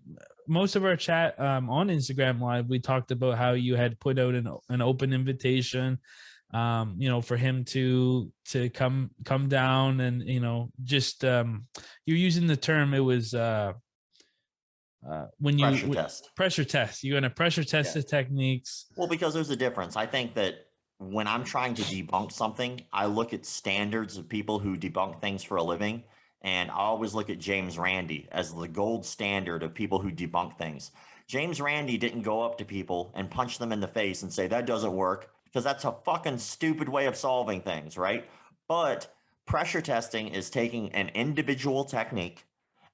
most of our chat on Instagram Live, we talked about how you had put out an open invitation for him to come down and, just you're using the term, it was when you pressure test, you're going to pressure test the techniques. Well, because there's a difference. I think that when I'm trying to debunk something, I look at standards of people who debunk things for a living. And I always look at James Randi as the gold standard of people who debunk things. James Randi didn't go up to people and punch them in the face and say, that doesn't work, because that's a fucking stupid way of solving things, right? But pressure testing is taking an individual technique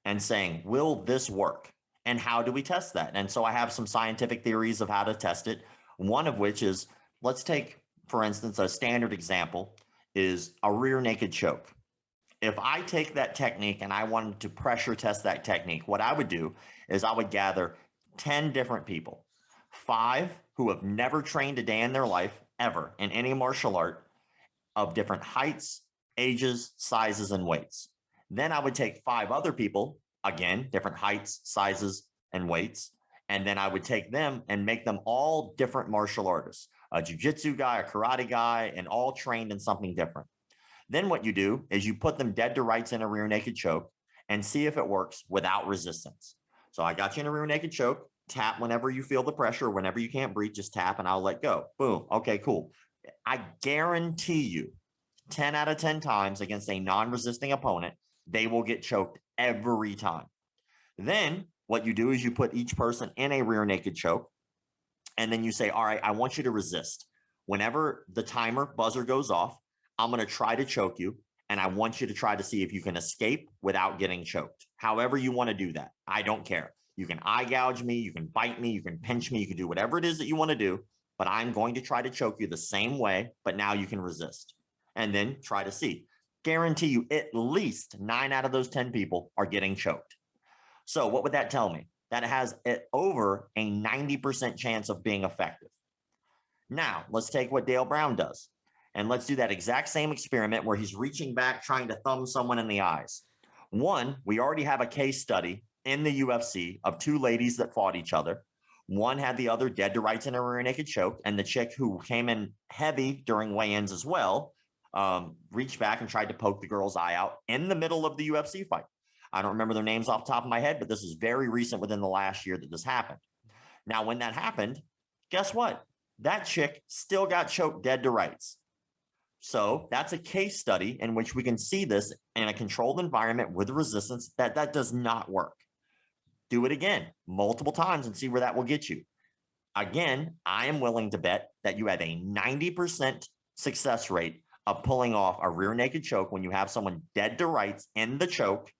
and saying, will this work? And how do we test that? And so I have some scientific theories of how to test it. One of which is, let's take, for instance, a standard example is a rear naked choke. If I take that technique and I wanted to pressure test that technique, what I would do is I would gather 10 different people, 5 who have never trained a day in their life ever in any martial art, of different heights, ages, sizes, and weights. Then I would take 5 other people, again, different heights, sizes, and weights. And then I would take them and make them all different martial artists, a jiu-jitsu guy, a karate guy, and all trained in something different. Then what you do is you put them dead to rights in a rear naked choke and see if it works without resistance. So I got you in a rear naked choke, tap whenever you feel the pressure, whenever you can't breathe, just tap and I'll let go. Boom. Okay, cool. I guarantee you 10 out of 10 times against a non-resisting opponent, they will get choked every time. Then what you do is you put each person in a rear naked choke, and then you say, all right, I want you to resist. Whenever the timer buzzer goes off, I'm going to try to choke you, and I want you to try to see if you can escape without getting choked. However you want to do that, I don't care. You can eye gouge me, you can bite me, you can pinch me, you can do whatever it is that you want to do, but I'm going to try to choke you the same way, but now you can resist. And then try to see. Guarantee you at least 9 out of those 10 people are getting choked. So what would that tell me? That it has over a 90% chance of being effective. Now, let's take what Dale Brown does. And let's do that exact same experiment where he's reaching back, trying to thumb someone in the eyes. One, we already have a case study in the UFC of 2 ladies that fought each other. One had the other dead to rights in a rear naked choke, and the chick who came in heavy during weigh-ins as well reached back and tried to poke the girl's eye out in the middle of the UFC fight. I don't remember their names off the top of my head, but this is very recent, within the last year that this happened. Now, when that happened, guess what? That chick still got choked dead to rights. So that's a case study in which we can see this in a controlled environment with resistance that does not work. Do it again multiple times and see where that will get you. Again, I am willing to bet that you have a 90% success rate of pulling off a rear naked choke when you have someone dead to rights in the choke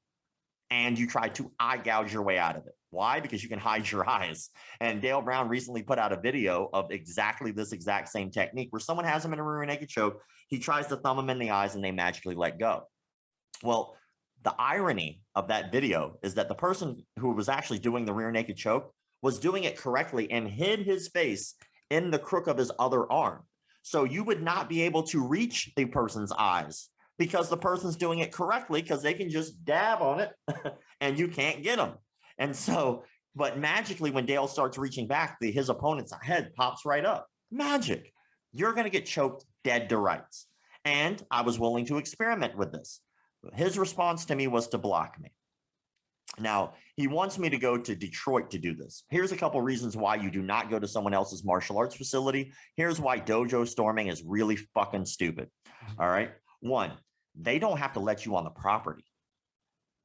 and you try to eye gouge your way out of it. Why? Because you can hide your eyes. And Dale Brown recently put out a video of exactly this exact same technique where someone has him in a rear naked choke. He tries to thumb him in the eyes and they magically let go. Well, the irony of that video is that the person who was actually doing the rear naked choke was doing it correctly and hid his face in the crook of his other arm. So you would not be able to reach the person's eyes because the person's doing it correctly, because they can just dab on it and you can't get them. And so, but magically when Dale starts reaching back, his opponent's head pops right up. Magic. You're going to get choked dead to rights. And I was willing to experiment with this. His response to me was to block me. Now, he wants me to go to Detroit to do this. Here's a couple reasons why you do not go to someone else's martial arts facility. Here's why dojo storming is really fucking stupid. All right. 1, they don't have to let you on the property.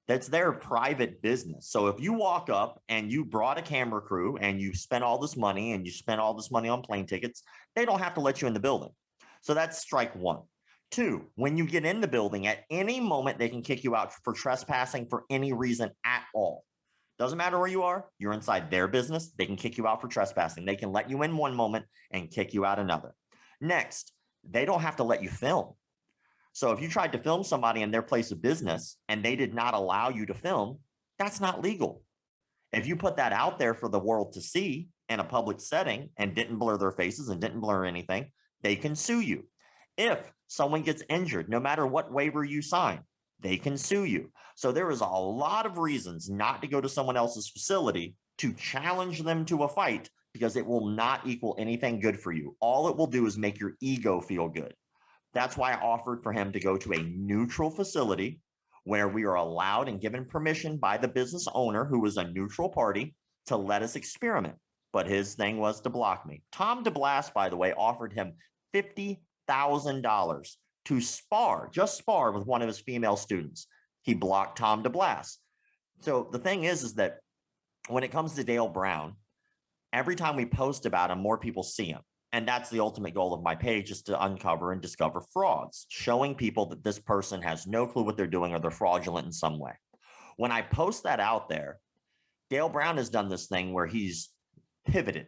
That's their private business. So if you walk up and you brought a camera crew and you spent all this money and you spent all this money on plane tickets, they don't have to let you in the building. So that's strike 1. 2, when you get in the building, at any moment, they can kick you out for trespassing for any reason at all. Doesn't matter where you are. You're inside their business. They can kick you out for trespassing. They can let you in one moment and kick you out another. Next, they don't have to let you film. So if you tried to film somebody in their place of business and they did not allow you to film, that's not legal. If you put that out there for the world to see in a public setting and didn't blur their faces and didn't blur anything, they can sue you. If someone gets injured, no matter what waiver you sign, they can sue you. So there is a lot of reasons not to go to someone else's facility to challenge them to a fight because it will not equal anything good for you. All it will do is make your ego feel good. That's why I offered for him to go to a neutral facility where we are allowed and given permission by the business owner, who was a neutral party, to let us experiment. But his thing was to block me. Tom DeBlast, by the way, offered him $50,000 to spar, just spar with one of his female students. He blocked Tom DeBlast. So the thing is that when it comes to Dale Brown, every time we post about him, more people see him. And that's the ultimate goal of my page, is to uncover and discover frauds, showing people that this person has no clue what they're doing or they're fraudulent in some way. When I post that out there, Dale Brown has done this thing where he's pivoted.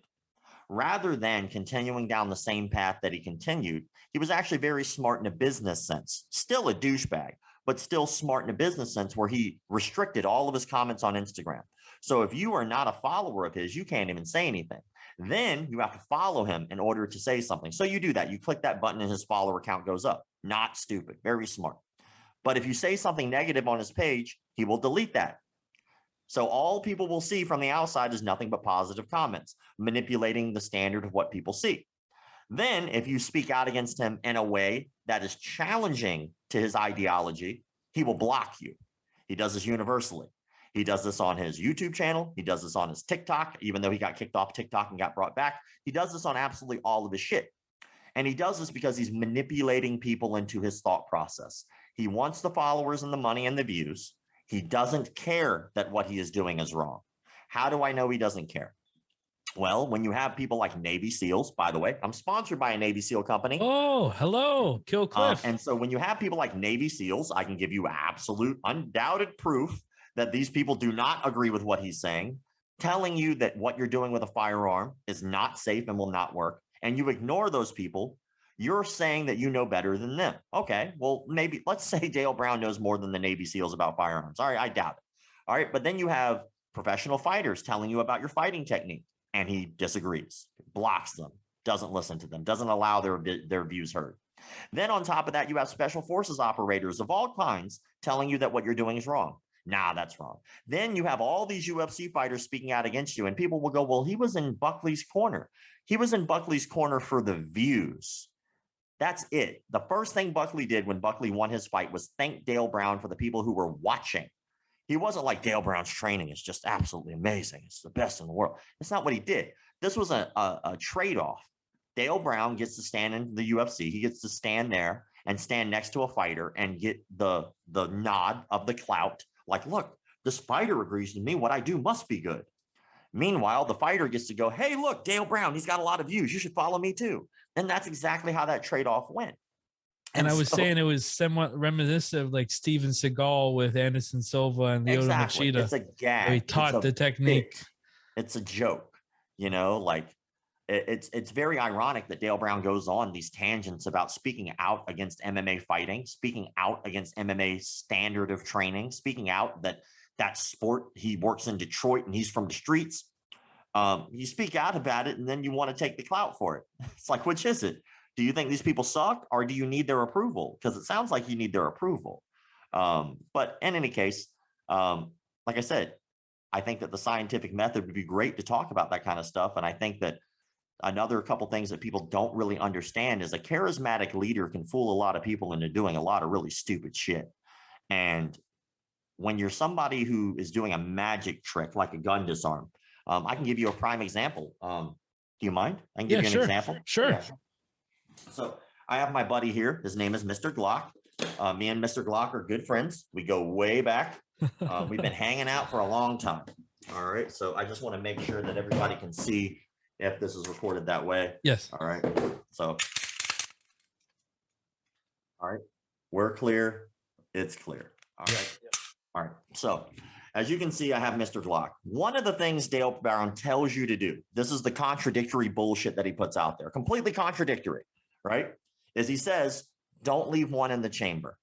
Rather than continuing down the same path that he continued, he was actually very smart in a business sense, still a douchebag, but still smart in a business sense, where he restricted all of his comments on Instagram. So if you are not a follower of his, you can't even say anything. Then you have to follow him in order to say something. So you do that. You click that button and his follower count goes up. Not stupid, very smart. But if you say something negative on his page, he will delete that. So all people will see from the outside is nothing but positive comments, manipulating the standard of what people see. Then if you speak out against him in a way that is challenging to his ideology, he will block you. He does this universally. He does this on his YouTube channel. He does this on his TikTok, even though he got kicked off TikTok and got brought back. He does this on absolutely all of his shit. And he does this because he's manipulating people into his thought process. He wants the followers and the money and the views. He doesn't care that what he is doing is wrong. How do I know he doesn't care? Well, when you have people like Navy SEALs, by the way, I'm sponsored by a Navy SEAL company. Oh, hello, Kill Cliff. And so when you have people like Navy SEALs, I can give you absolute, undoubted proof that these people do not agree with what he's saying, telling you that what you're doing with a firearm is not safe and will not work, and you ignore those people. You're saying that you know better than them. Okay, well, maybe let's say Dale Brown knows more than the Navy SEALs about firearms. All right, I doubt it. All right, but then you have professional fighters telling you about your fighting technique, and he disagrees, blocks them, doesn't listen to them, doesn't allow their views heard. Then on top of that, you have special forces operators of all kinds telling you that what you're doing is wrong. Nah, that's wrong. Then you have all these UFC fighters speaking out against you, and people will go, well, he was in Buckley's corner. He was in Buckley's corner for the views. That's it. The first thing Buckley did when Buckley won his fight was thank Dale Brown for the people who were watching. He wasn't like, Dale Brown's training is just absolutely amazing. It's the best in the world. That's not what he did. This was a trade-off. Dale Brown gets to stand in the UFC. He gets to stand there and stand next to a fighter and get the nod of the clout. Like, look, this fighter agrees with me. What I do must be good. Meanwhile, the fighter gets to go, hey, look, Dale Brown, he's got a lot of views. You should follow me too. And that's exactly how that trade-off went. And I was saying it was somewhat reminiscent of like Steven Seagal with Anderson Silva and Lyoto exactly. Machida. It's a gag. He taught the technique. It's a joke, you know, like it's very ironic that Dale Brown goes on these tangents about speaking out against MMA fighting, speaking out against MMA standard of training, speaking out that sport, he works in Detroit and he's from the streets. You speak out about it and then you want to take the clout for it. It's like, which is it? Do you think these people suck or do you need their approval? Because it sounds like you need their approval. But in any case, like I said, I think that the scientific method would be great to talk about that kind of stuff. And I think that another couple things that people don't really understand is a charismatic leader can fool a lot of people into doing a lot of really stupid shit. And when you're somebody who is doing a magic trick like a gun disarm, I can give you a prime example. Do you mind? I can give you an example. Sure. Yeah. So I have my buddy here. His name is Mr. Glock. Me and Mr. Glock are good friends. We go way back. We've been hanging out for a long time. All right. So I just want to make sure that everybody can see if this is recorded that way. Yes. All right. So, all right. We're clear. It's clear. All right. All right. So as you can see, I have Mr. Glock. One of the things Dale Brown tells you to do, this is the contradictory bullshit that he puts out there, completely contradictory, right? Is he says, don't leave one in the chamber.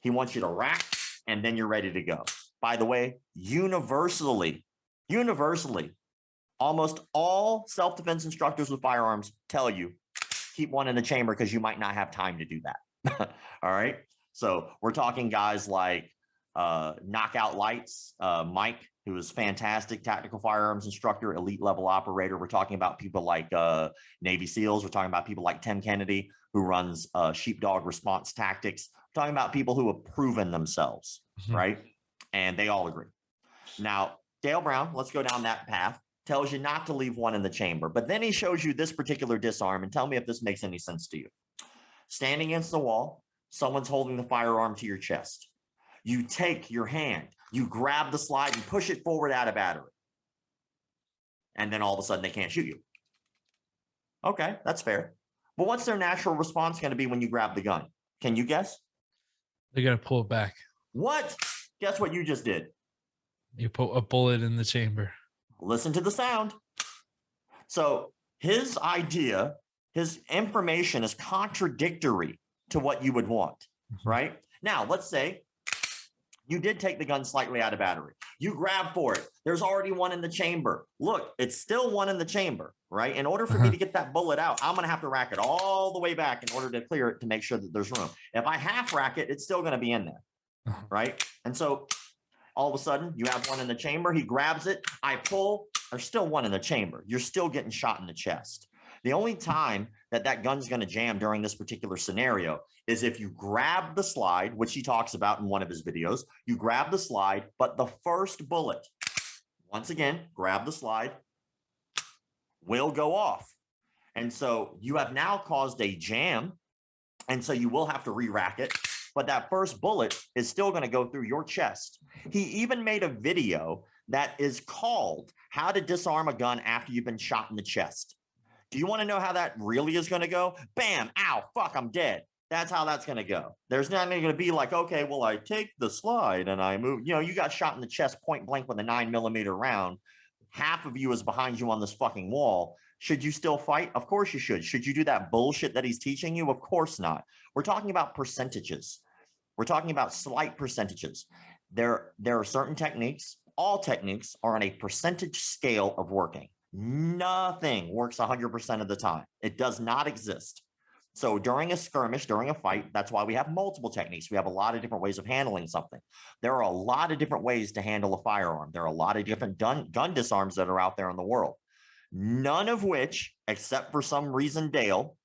He wants you to rack and then you're ready to go. By the way, universally, almost all self-defense instructors with firearms tell you keep one in the chamber because you might not have time to do that. All right. So we're talking guys like Knockout Lights, Mike, who is fantastic tactical firearms instructor, elite level operator. We're talking about people like Navy SEALs. We're talking about people like Tim Kennedy, who runs Sheepdog Response Tactics. We're talking about people who have proven themselves, right? And they all agree. Now, Dale Brown, let's go down that path, tells you not to leave one in the chamber. But then he shows you this particular disarm, and tell me if this makes any sense to you. Standing against the wall, someone's holding the firearm to your chest. You take your hand, you grab the slide and push it forward out of battery. And then all of a sudden they can't shoot you. Okay, that's fair. But what's their natural response going to be when you grab the gun? Can you guess? They're going to pull it back. What? Guess what you just did? You put a bullet in the chamber. Listen to the sound. So his idea, his information is contradictory to what you would want, right? Now, let's say you did take the gun slightly out of battery. You grab for it. There's already one in the chamber. Look, it's still one in the chamber, right? In order for me to get that bullet out, I'm going to have to rack it all the way back in order to clear it to make sure that there's room. If I half rack it, it's still going to be in there, right? And so all of a sudden, you have one in the chamber. He grabs it. I pull. There's still one in the chamber. You're still getting shot in the chest. The only time that that gun's going to jam during this particular scenario is if you grab the slide, which he talks about in one of his videos. You grab the slide, but the first bullet, once again, grab the slide, will go off. And so you have now caused a jam. And so you will have to re-rack it. But that first bullet is still going to go through your chest. He even made a video that is called How to Disarm a Gun After You've Been Shot in the Chest. Do you want to know how that really is going to go? Bam, ow, fuck, I'm dead. That's how that's going to go. There's not going to be like, okay, well, I take the slide and I move. You know, you got shot in the chest point blank with a 9mm round. Half of you is behind you on this fucking wall. Should you still fight? Of course you should. Should you do that bullshit that he's teaching you? Of course not. We're talking about percentages. We're talking about slight percentages. There are certain techniques. All techniques are on a percentage scale of working. Nothing works 100% of the time. It does not exist. So during a skirmish, during a fight, that's why we have multiple techniques. We have a lot of different ways of handling something. There are a lot of different ways to handle a firearm. There are a lot of different gun disarms that are out there in the world. None of which, except for some reason Dale,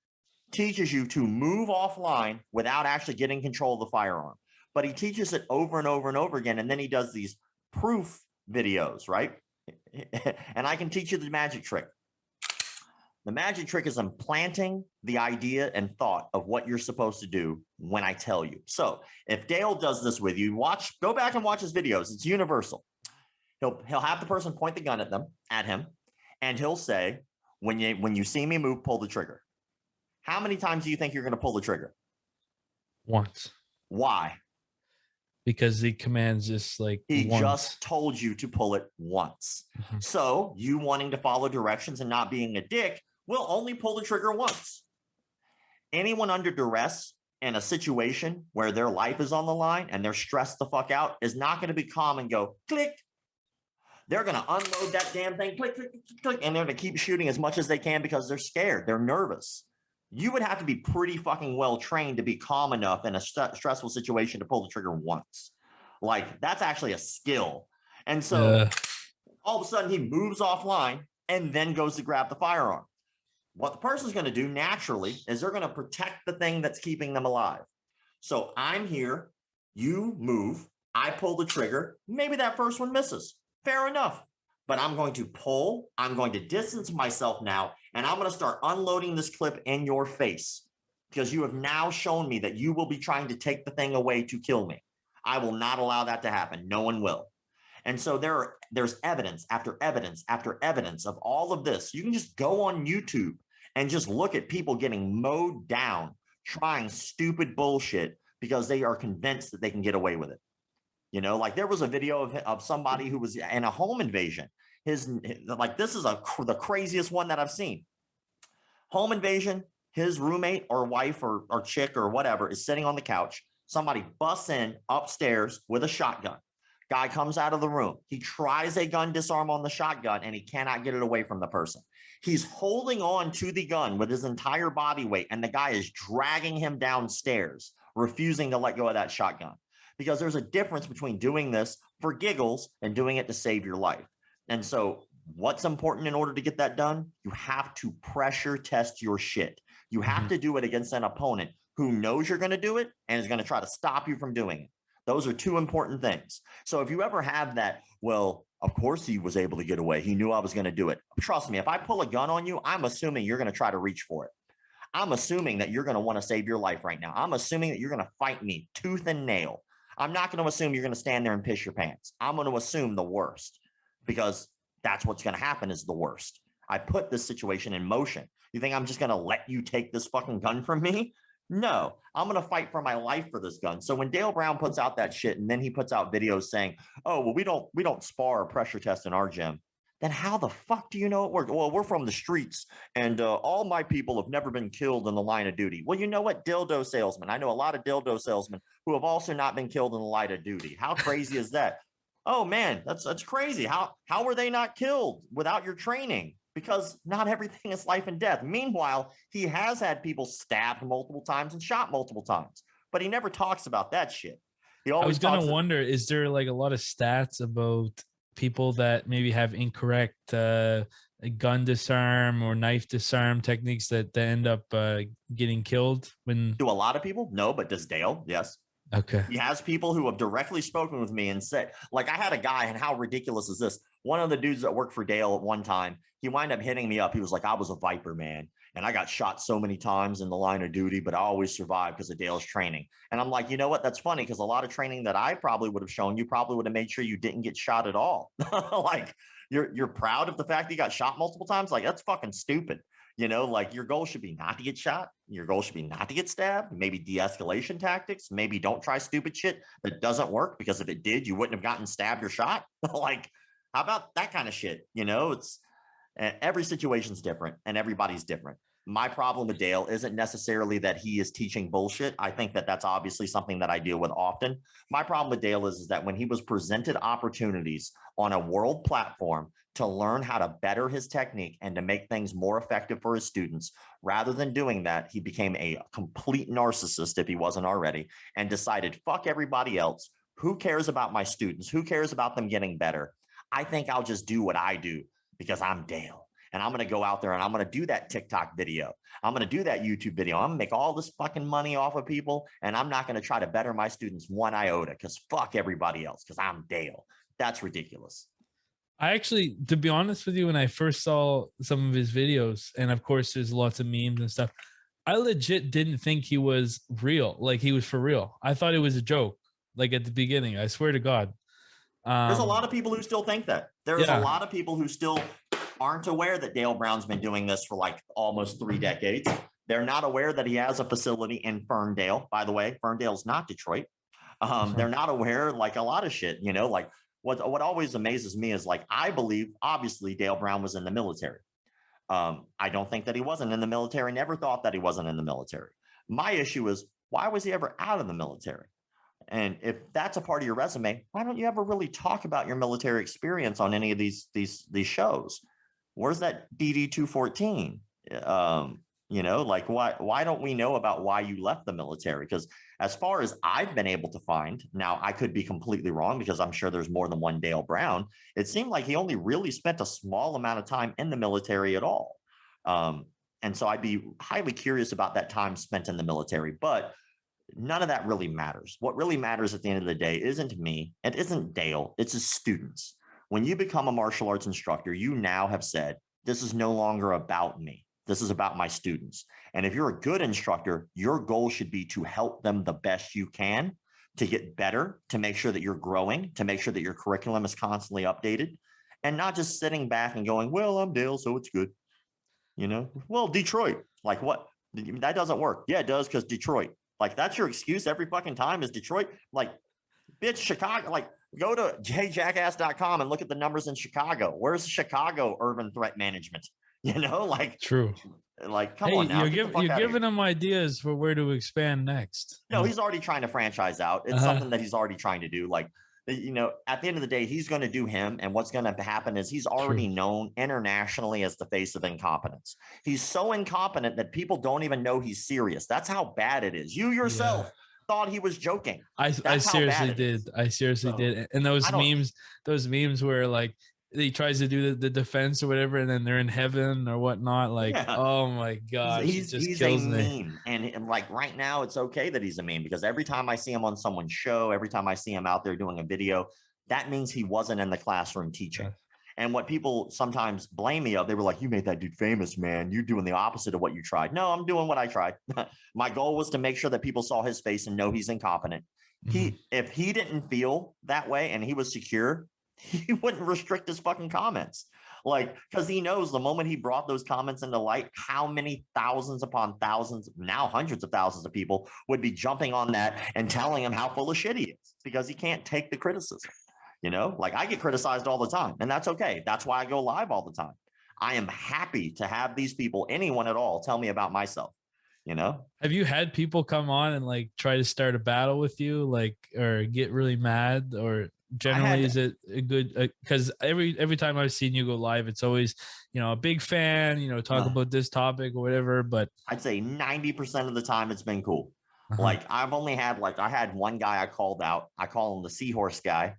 teaches you to move offline without actually getting control of the firearm. But he teaches it over and over and over again. And then he does these proof videos, right? And I can teach you the magic trick. The magic trick is implanting the idea and thought of what you're supposed to do when I tell you. So if Dale does this with you, go back and watch his videos. It's universal. He'll have the person point the gun at him, and he'll say, when you see me move, pull the trigger. How many times do you think you're going to pull the trigger? Once. Why? Because the command's just like he once. Just told you to pull it once. So you wanting to follow directions and not being a dick will only pull the trigger once. Anyone under duress in a situation where their life is on the line and they're stressed the fuck out is not going to be calm and go click. They're going to unload that damn thing, click, click, click, click, and they're going to keep shooting as much as they can because they're scared. They're nervous. You would have to be pretty fucking well trained to be calm enough in a stressful situation to pull the trigger once. Like, that's actually a skill. And so all of a sudden he moves offline and then goes to grab the firearm. What the person's going to do naturally is they're going to protect the thing that's keeping them alive. So I'm here, you move, I pull the trigger. Maybe that first one misses. Fair enough. But I'm going to pull, I'm going to distance myself now, and I'm going to start unloading this clip in your face because you have now shown me that you will be trying to take the thing away to kill me. I will not allow that to happen. No one will. And so there's evidence after evidence after evidence of all of this. You can just go on YouTube and just look at people getting mowed down, trying stupid bullshit because they are convinced that they can get away with it. You know, like there was a video of somebody who was in a home invasion. This is the craziest one that I've seen. Home invasion, his roommate or wife or chick or whatever is sitting on the couch. Somebody busts in upstairs with a shotgun. Guy comes out of the room. He tries a gun disarm on the shotgun and he cannot get it away from the person. He's holding on to the gun with his entire body weight and the guy is dragging him downstairs, refusing to let go of that shotgun. because there's a difference between doing this for giggles and doing it to save your life. And so what's important in order to get that done? You have to pressure test your shit. You have to do it against an opponent who knows you're going to do it and is going to try to stop you from doing it. Those are two important things. So if you ever have that, well, of course he was able to get away. He knew I was going to do it. Trust me, if I pull a gun on you, I'm assuming you're going to try to reach for it. I'm assuming that you're going to want to save your life right now. I'm assuming that you're going to fight me tooth and nail. I'm not going to assume you're going to stand there and piss your pants. I'm going to assume the worst, because that's what's going to happen is the worst. I put this situation in motion. You think I'm just going to let you take this fucking gun from me? No, I'm going to fight for my life for this gun. So when Dale Brown puts out that shit and then he puts out videos saying, oh, well, we don't spar or pressure test in our gym, then how the fuck do you know it works? Well, we're from the streets and all my people have never been killed in the line of duty. Well, you know what? Dildo salesmen. I know a lot of dildo salesmen who have also not been killed in the line of duty. How crazy is that? Oh man, that's crazy. How were they not killed without your training? Because not everything is life and death. Meanwhile, he has had people stabbed multiple times and shot multiple times, but he never talks about that shit. He always I was going to wonder, is there like a lot of stats about people that maybe have incorrect gun disarm or knife disarm techniques that they end up getting killed? When do a lot of people? No, but does Dale? Yes. Okay. He has people who have directly spoken with me and said, like, I had a guy, and how ridiculous is this? One of the dudes that worked for Dale at one time, he wound up hitting me up. He was like, I was a Viper, man. And I got shot so many times in the line of duty, but I always survived because of Dale's training. And I'm like, you know what? That's funny, because a lot of training that I probably would have shown you probably would have made sure you didn't get shot at all. Like, you're proud of the fact that you got shot multiple times? Like, that's fucking stupid. You know, like, your goal should be not to get shot. Your goal should be not to get stabbed. Maybe de-escalation tactics. Maybe don't try stupid shit that doesn't work, because if it did, you wouldn't have gotten stabbed or shot. Like, how about that kind of shit? You know, it's every situation's different and everybody's different. My problem with Dale isn't necessarily that he is teaching bullshit. I think that that's obviously something that I deal with often. My problem with Dale is that when he was presented opportunities on a world platform to learn how to better his technique and to make things more effective for his students, rather than doing that, he became a complete narcissist, if he wasn't already, and decided, fuck everybody else. Who cares about my students? Who cares about them getting better? I think I'll just do what I do because I'm Dale. And I'm going to go out there and I'm going to do that TikTok video. I'm going to do that YouTube video. I'm going to make all this fucking money off of people. And I'm not going to try to better my students one iota, because fuck everybody else, because I'm Dale. That's ridiculous. I actually, to be honest with you, when I first saw some of his videos, and of course there's lots of memes and stuff, I legit didn't think he was real. Like, he was for real. I thought it was a joke, like at the beginning. I swear to God. There's a lot of people who still think that. There's a lot of people who still aren't aware that Dale Brown's been doing this for like almost 3 decades. They're not aware that he has a facility in Ferndale. By the way, Ferndale's not Detroit. They're not aware, like, a lot of shit, you know, like what always amazes me is, like, I believe obviously Dale Brown was in the military. I don't think that he wasn't in the military. Never thought that he wasn't in the military. My issue is, why was he ever out of the military? And if that's a part of your resume, why don't you ever really talk about your military experience on any of these shows? Where's that DD 214? You know, like, why don't we know about why you left the military? Because as far as I've been able to find, now I could be completely wrong because I'm sure there's more than one Dale Brown. It seemed like he only really spent a small amount of time in the military at all. And so I'd be highly curious about that time spent in the military, but none of that really matters. What really matters at the end of the day isn't me. It isn't Dale. It's his students. When you become a martial arts instructor, you now have said, this is no longer about me. This is about my students. And if you're a good instructor, your goal should be to help them the best you can, to get better, to make sure that you're growing, to make sure that your curriculum is constantly updated, and not just sitting back and going, well, I'm Dale, so it's good. You know, well, Detroit, like, what? That doesn't work. Yeah, it does, because Detroit. Like, that's your excuse every fucking time is Detroit. Like, bitch, Chicago, like, go to jjackass.com and look at the numbers in Chicago. Where's Chicago urban threat management? You know, like, true. Like, come on now. You're giving him ideas for where to expand next. No, he's already trying to franchise out. It's something that he's already trying to do. Like, you know, at the end of the day, he's going to do him. And what's going to happen is he's already known internationally as the face of incompetence. He's so incompetent that people don't even know he's serious. That's how bad it is. You yourself thought he was joking. I That's how bad seriously it did. is. I seriously So, did. And those I don't. memes where like he tries to do the defense or whatever, and then they're in heaven or whatnot. Like, Yeah. oh my gosh, it just He's a kills me. meme, and like right now it's okay that he's a meme because every time I see him on someone's show, every time I see him out there doing a video, that means he wasn't in the classroom teaching. Yeah. And what people sometimes blame me of, they were like, "You made that dude famous, man. You're doing the opposite of what you tried." No, I'm doing what I tried. My goal was to make sure that people saw his face and know he's incompetent. Mhm. If he didn't feel that way and he was secure, he wouldn't restrict his fucking comments. Like, because he knows the moment he brought those comments into light, how many thousands upon thousands, now hundreds of thousands of people would be jumping on that and telling him how full of shit he is because he can't take the criticism. Like I get criticized all the time, and that's okay. That's why I go live all the time. I am happy to have these people, anyone at all, tell me about myself. Have you had people come on and like try to start a battle with you, like, or get really mad, or generally is it a good? Because every time I've seen you go live, it's always, a big fan, talk about this topic or whatever. But I'd say 90% of the time it's been cool. Uh-huh. I've only had I had one guy I called out. I call him the Seahorse Guy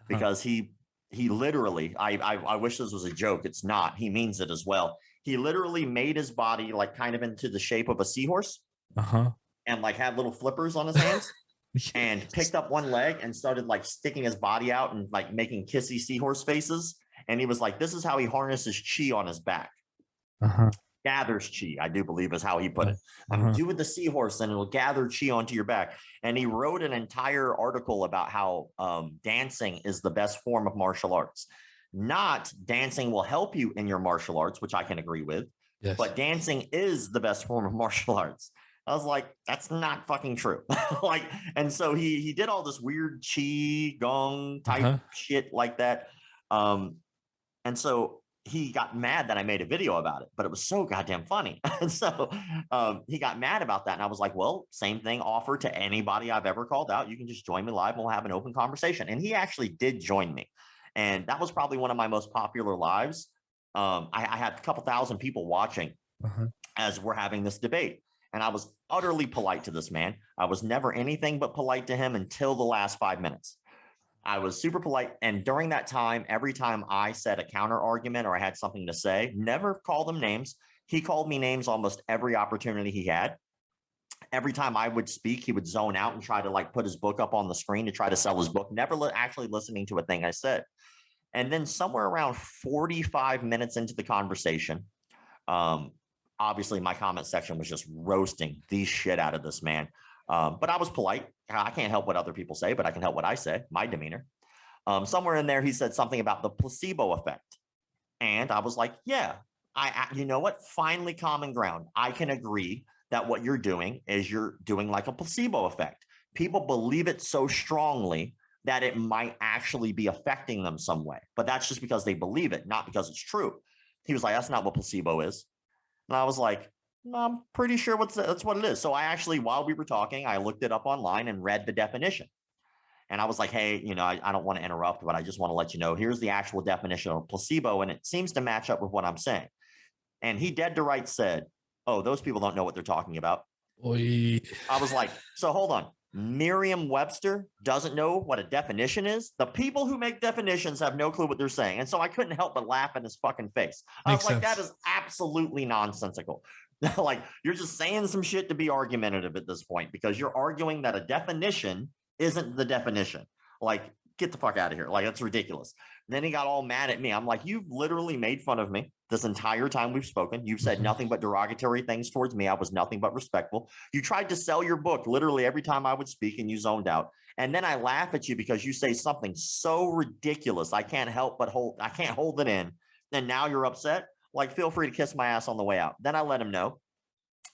because he literally, I wish this was a joke. It's not. He means it as well. He literally made his body like kind of into the shape of a seahorse and like had little flippers on his hands and picked up one leg and started like sticking his body out and like making kissy seahorse faces. And he was like, this is how he harnesses chi on his back. Gathers chi, I do believe is how he put it. Do with the seahorse and it'll gather chi onto your back. And he wrote an entire article about how dancing is the best form of martial arts. Not dancing will help you in your martial arts, which I can agree with, Yes. but dancing is the best form of martial arts. I was like, that's not fucking true. And so he did all this weird chi gong type shit like that. And so he got mad that I made a video about it, but it was so goddamn funny. And so he got mad about that. And I was like, well, same thing offer to anybody I've ever called out. You can just join me live and we'll have an open conversation. And he actually did join me. And that was probably one of my most popular lives. I had a couple thousand people watching as we're having this debate. And I was utterly polite to this man. I was never anything but polite to him until the last 5 minutes. I was super polite. And during that time, every time I said a counter argument or I had something to say, never called them names. He called me names almost every opportunity he had. Every time I would speak, he would zone out and try to like put his book up on the screen to try to sell his book, never actually listening to a thing I said. And then somewhere around 45 minutes into the conversation, obviously my comment section was just roasting the shit out of this man. But I was polite. I can't help what other people say, but I can help what I say, my demeanor. Somewhere in there, he said something about the placebo effect. And I was like, yeah, you know what? Finally, common ground. I can agree that what you're doing is you're doing like a placebo effect. People believe it so strongly that it might actually be affecting them some way. But that's just because they believe it, not because it's true. He was like, that's not what placebo is. And I was like, no, I'm pretty sure that's what it is. So I actually, while we were talking, I looked it up online and read the definition. And I was like, hey, I don't want to interrupt, but I just want to let you know, here's the actual definition of placebo. And it seems to match up with what I'm saying. And he dead to right said, oh, those people don't know what they're talking about. Oy. I was like, so hold on. Merriam-Webster doesn't know what a definition is. The people who make definitions have no clue what they're saying. And so I couldn't help but laugh in his fucking face. I was like, that is absolutely nonsensical. Like, you're just saying some shit to be argumentative at this point because you're arguing that a definition isn't the definition. Like, get the fuck out of here. Like, that's ridiculous. And then he got all mad at me. I'm like, you've literally made fun of me this entire time we've spoken. You've said nothing but derogatory things towards me. I was nothing but respectful. You tried to sell your book literally every time I would speak and you zoned out. And then I laugh at you because you say something so ridiculous. I can't hold it in. And now you're upset. Like, feel free to kiss my ass on the way out. Then I let him know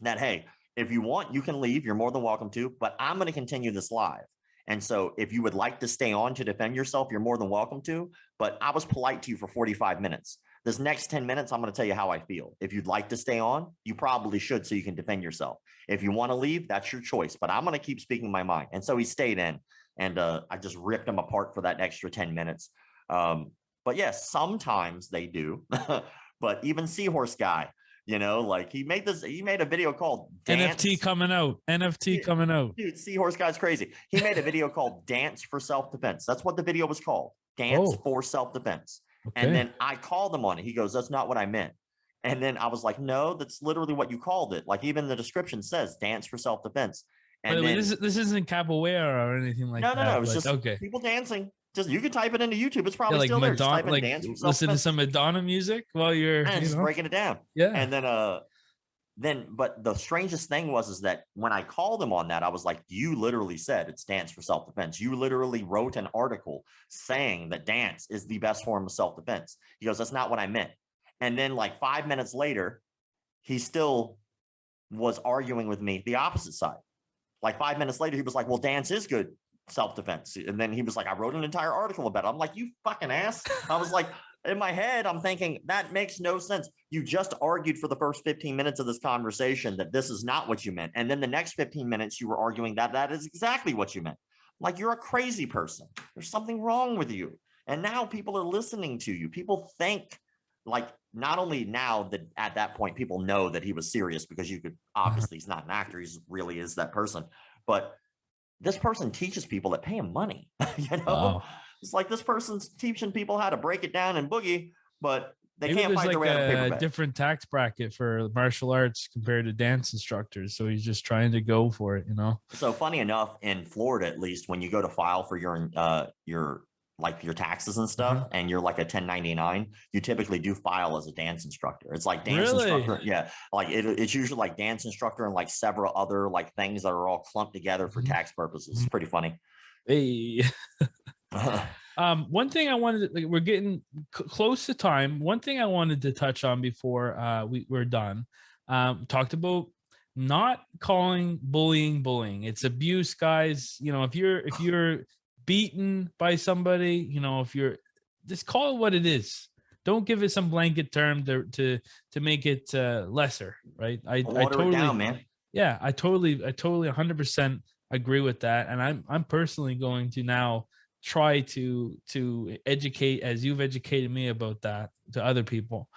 that, hey, if you want, you can leave. You're more than welcome to, but I'm going to continue this live. And so if you would like to stay on to defend yourself, you're more than welcome to. But I was polite to you for 45 minutes. This next 10 minutes, I'm going to tell you how I feel. If you'd like to stay on, you probably should so you can defend yourself. If you want to leave, that's your choice. But I'm going to keep speaking my mind. And so he stayed in. And I just ripped him apart for that extra 10 minutes. But yes, sometimes they do. But even Seahorse Guy, You know, like he made a video called Dance. NFT coming out. NFT coming out. Dude, Seahorse Guy's crazy. He made a video called Dance for Self-Defense. That's what the video was called. Dance for Self-Defense. And then I called him on it. He goes, that's not what I meant. And then I was like, no, that's literally what you called it. Like even the description says Dance for Self-Defense. And then, this isn't capoeira or anything like that. No. It's just people dancing. Just you can type it into YouTube. It's probably like still there. Madonna, just type in like Dance for listen to Self-Defense. some Madonna music while you're just breaking it down. Yeah. And but the strangest thing is that when I called him on that, I was like, you literally said it's dance for self-defense. You literally wrote an article saying that dance is the best form of self-defense. He goes, that's not what I meant. And then like 5 minutes later, he still was arguing with me the opposite side. Like 5 minutes later, he was like, well, dance is good self-defense. And then he was like, I wrote an entire article about it. I'm like, you fucking ass. I was like, in my head, I'm thinking that makes no sense. You just argued for the first 15 minutes of this conversation that this is not what you meant. And then the next 15 minutes, you were arguing that that is exactly what you meant. Like, you're a crazy person. There's something wrong with you. And now people are listening to you. People think, like, not only now that at that point, people know that he was serious because you could, obviously, he's not an actor. He really is that person. But this person teaches people that pay him money, you know? Wow. It's like this person's teaching people how to break it down in boogie, but they can't find their way out of paperback. A different tax bracket for martial arts compared to dance instructors. So he's just trying to go for it, you know? So funny enough, in Florida, at least, when you go to file for your taxes and stuff, and you're like a 1099, you typically do file as a dance instructor. It's like dance instructor. Yeah. Like it's usually like dance instructor and like several other like things that are all clumped together for tax purposes. It's pretty funny. Hey. One thing I wanted to, we're getting close to time. One thing I wanted to touch on before we're done, talked about not calling bullying. It's abuse, guys. You know, if you're beaten by somebody, you know, if you're, just call it what it is. Don't give it some blanket term to make it lesser, right? I totally, it down, man. Yeah, I totally 100% agree with that, and I'm personally going to now try to educate, as you've educated me about that, to other people.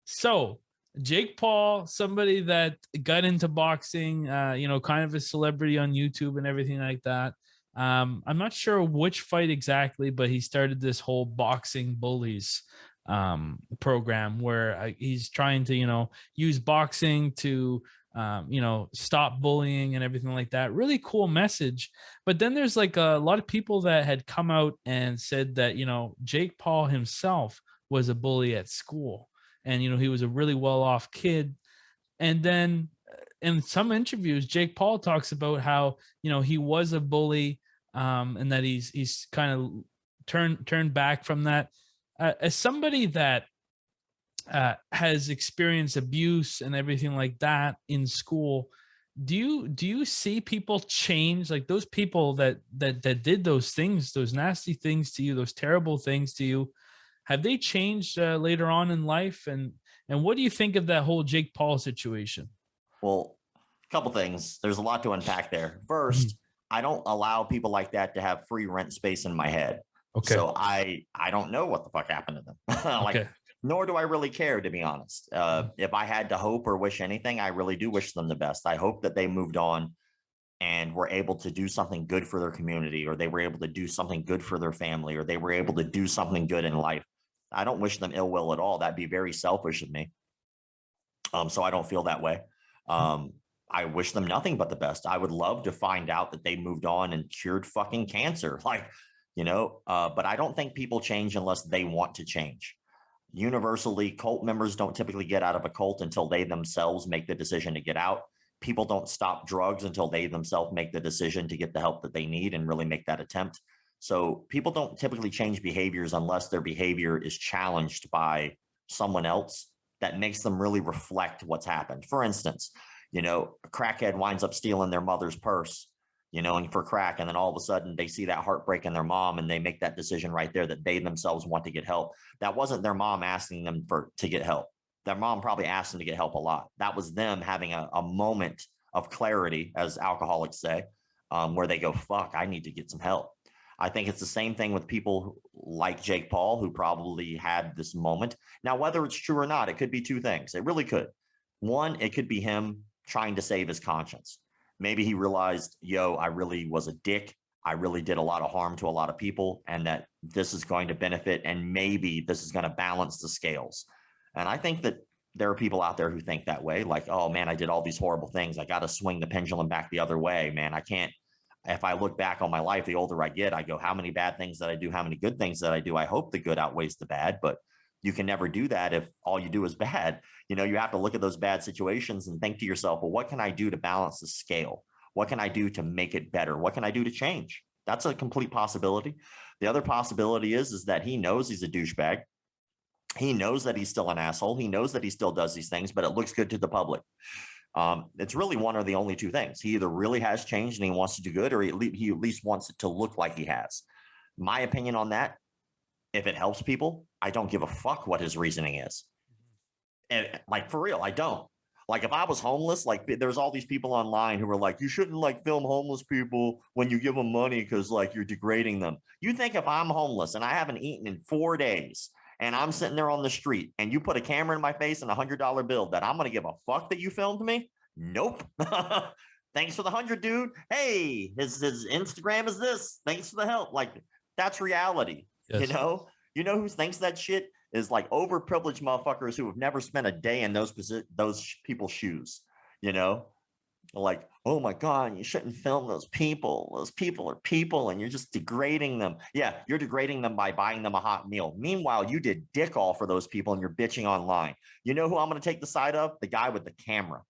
So Jake Paul, somebody that got into boxing, you know, kind of a celebrity on YouTube and everything like that. I'm not sure which fight exactly, but he started this whole boxing bullies program where he's trying to, you know, use boxing to you know, stop bullying and everything like that. Really cool message. But then there's like a lot of people that had come out and said that, you know, Jake Paul himself was a bully at school, and, you know, he was a really well-off kid. And then in some interviews, Jake Paul talks about how, you know, he was a bully, and that he's kind of turned back from that. As somebody that has experienced abuse and everything like that in school, do you see people change? Like those people that did those things, those nasty things to you, those terrible things to you, have they changed later on in life? And what do you think of that whole Jake Paul situation? Well, a couple things. There's a lot to unpack there. First, I don't allow people like that to have free rent space in my head. Okay. So I don't know what the fuck happened to them. Like, okay. Nor do I really care, to be honest. If I had to hope or wish anything, I really do wish them the best. I hope that they moved on and were able to do something good for their community, or they were able to do something good for their family, or they were able to do something good in life. I don't wish them ill will at all. That'd be very selfish of me. So I don't feel that way. I wish them nothing but the best. I would love to find out that they moved on and cured fucking cancer. Like, you know, but I don't think people change unless they want to change. Universally, cult members don't typically get out of a cult until they themselves make the decision to get out. People don't stop drugs until they themselves make the decision to get the help that they need and really make that attempt. So people don't typically change behaviors unless their behavior is challenged by someone else that makes them really reflect what's happened. For instance, you know, a crackhead winds up stealing their mother's purse, you know, and for crack, and then all of a sudden they see that heartbreak in their mom and they make that decision right there that they themselves want to get help. That wasn't their mom asking them to get help. Their mom probably asked them to get help a lot. That was them having a moment of clarity, as alcoholics say, where they go, fuck, I need to get some help. I think it's the same thing with people like Jake Paul, who probably had this moment. Now, whether it's true or not, it could be two things. It really could. One, it could be him trying to save his conscience. Maybe he realized, yo, I really was a dick. I really did a lot of harm to a lot of people, and that this is going to benefit, and maybe this is going to balance the scales. And I think that there are people out there who think that way, like, oh man, I did all these horrible things. I got to swing the pendulum back the other way, man. I can't. If I look back on my life, the older I get, I go, how many bad things that I do? How many good things that I do? I hope the good outweighs the bad, but you can never do that if all you do is bad. You have to look at those bad situations and think to yourself, well, what can I do to balance the scale? What can I do to make it better? What can I do to change? That's a complete possibility. The other possibility is that he knows he's a douchebag. He knows that he's still an asshole. He knows that he still does these things, but it looks good to the public. It's really one or the only two things. He either really has changed and he wants to do good, or he at least wants it to look like he has. My opinion on that, if it helps people, I don't give a fuck what his reasoning is. And like, for real, I don't. Like, if I was homeless, like, there's all these people online who are like, you shouldn't like film homeless people when you give them money because like you're degrading them. You think if I'm homeless and I haven't eaten in 4 days and I'm sitting there on the street and you put a camera in my face and $100 bill, that I'm going to give a fuck that you filmed me? Nope. Thanks for the 100, dude. Hey, his Instagram is this. Thanks for the help. Like, that's reality. Yes. You know who thinks that shit is like overprivileged motherfuckers who have never spent a day in those people's shoes. Like, oh my God, you shouldn't film those people. Those people are people, and you're just degrading them. Yeah, you're degrading them by buying them a hot meal. Meanwhile, you did dick all for those people and you're bitching online. You know who I'm going to take the side of? The guy with the camera.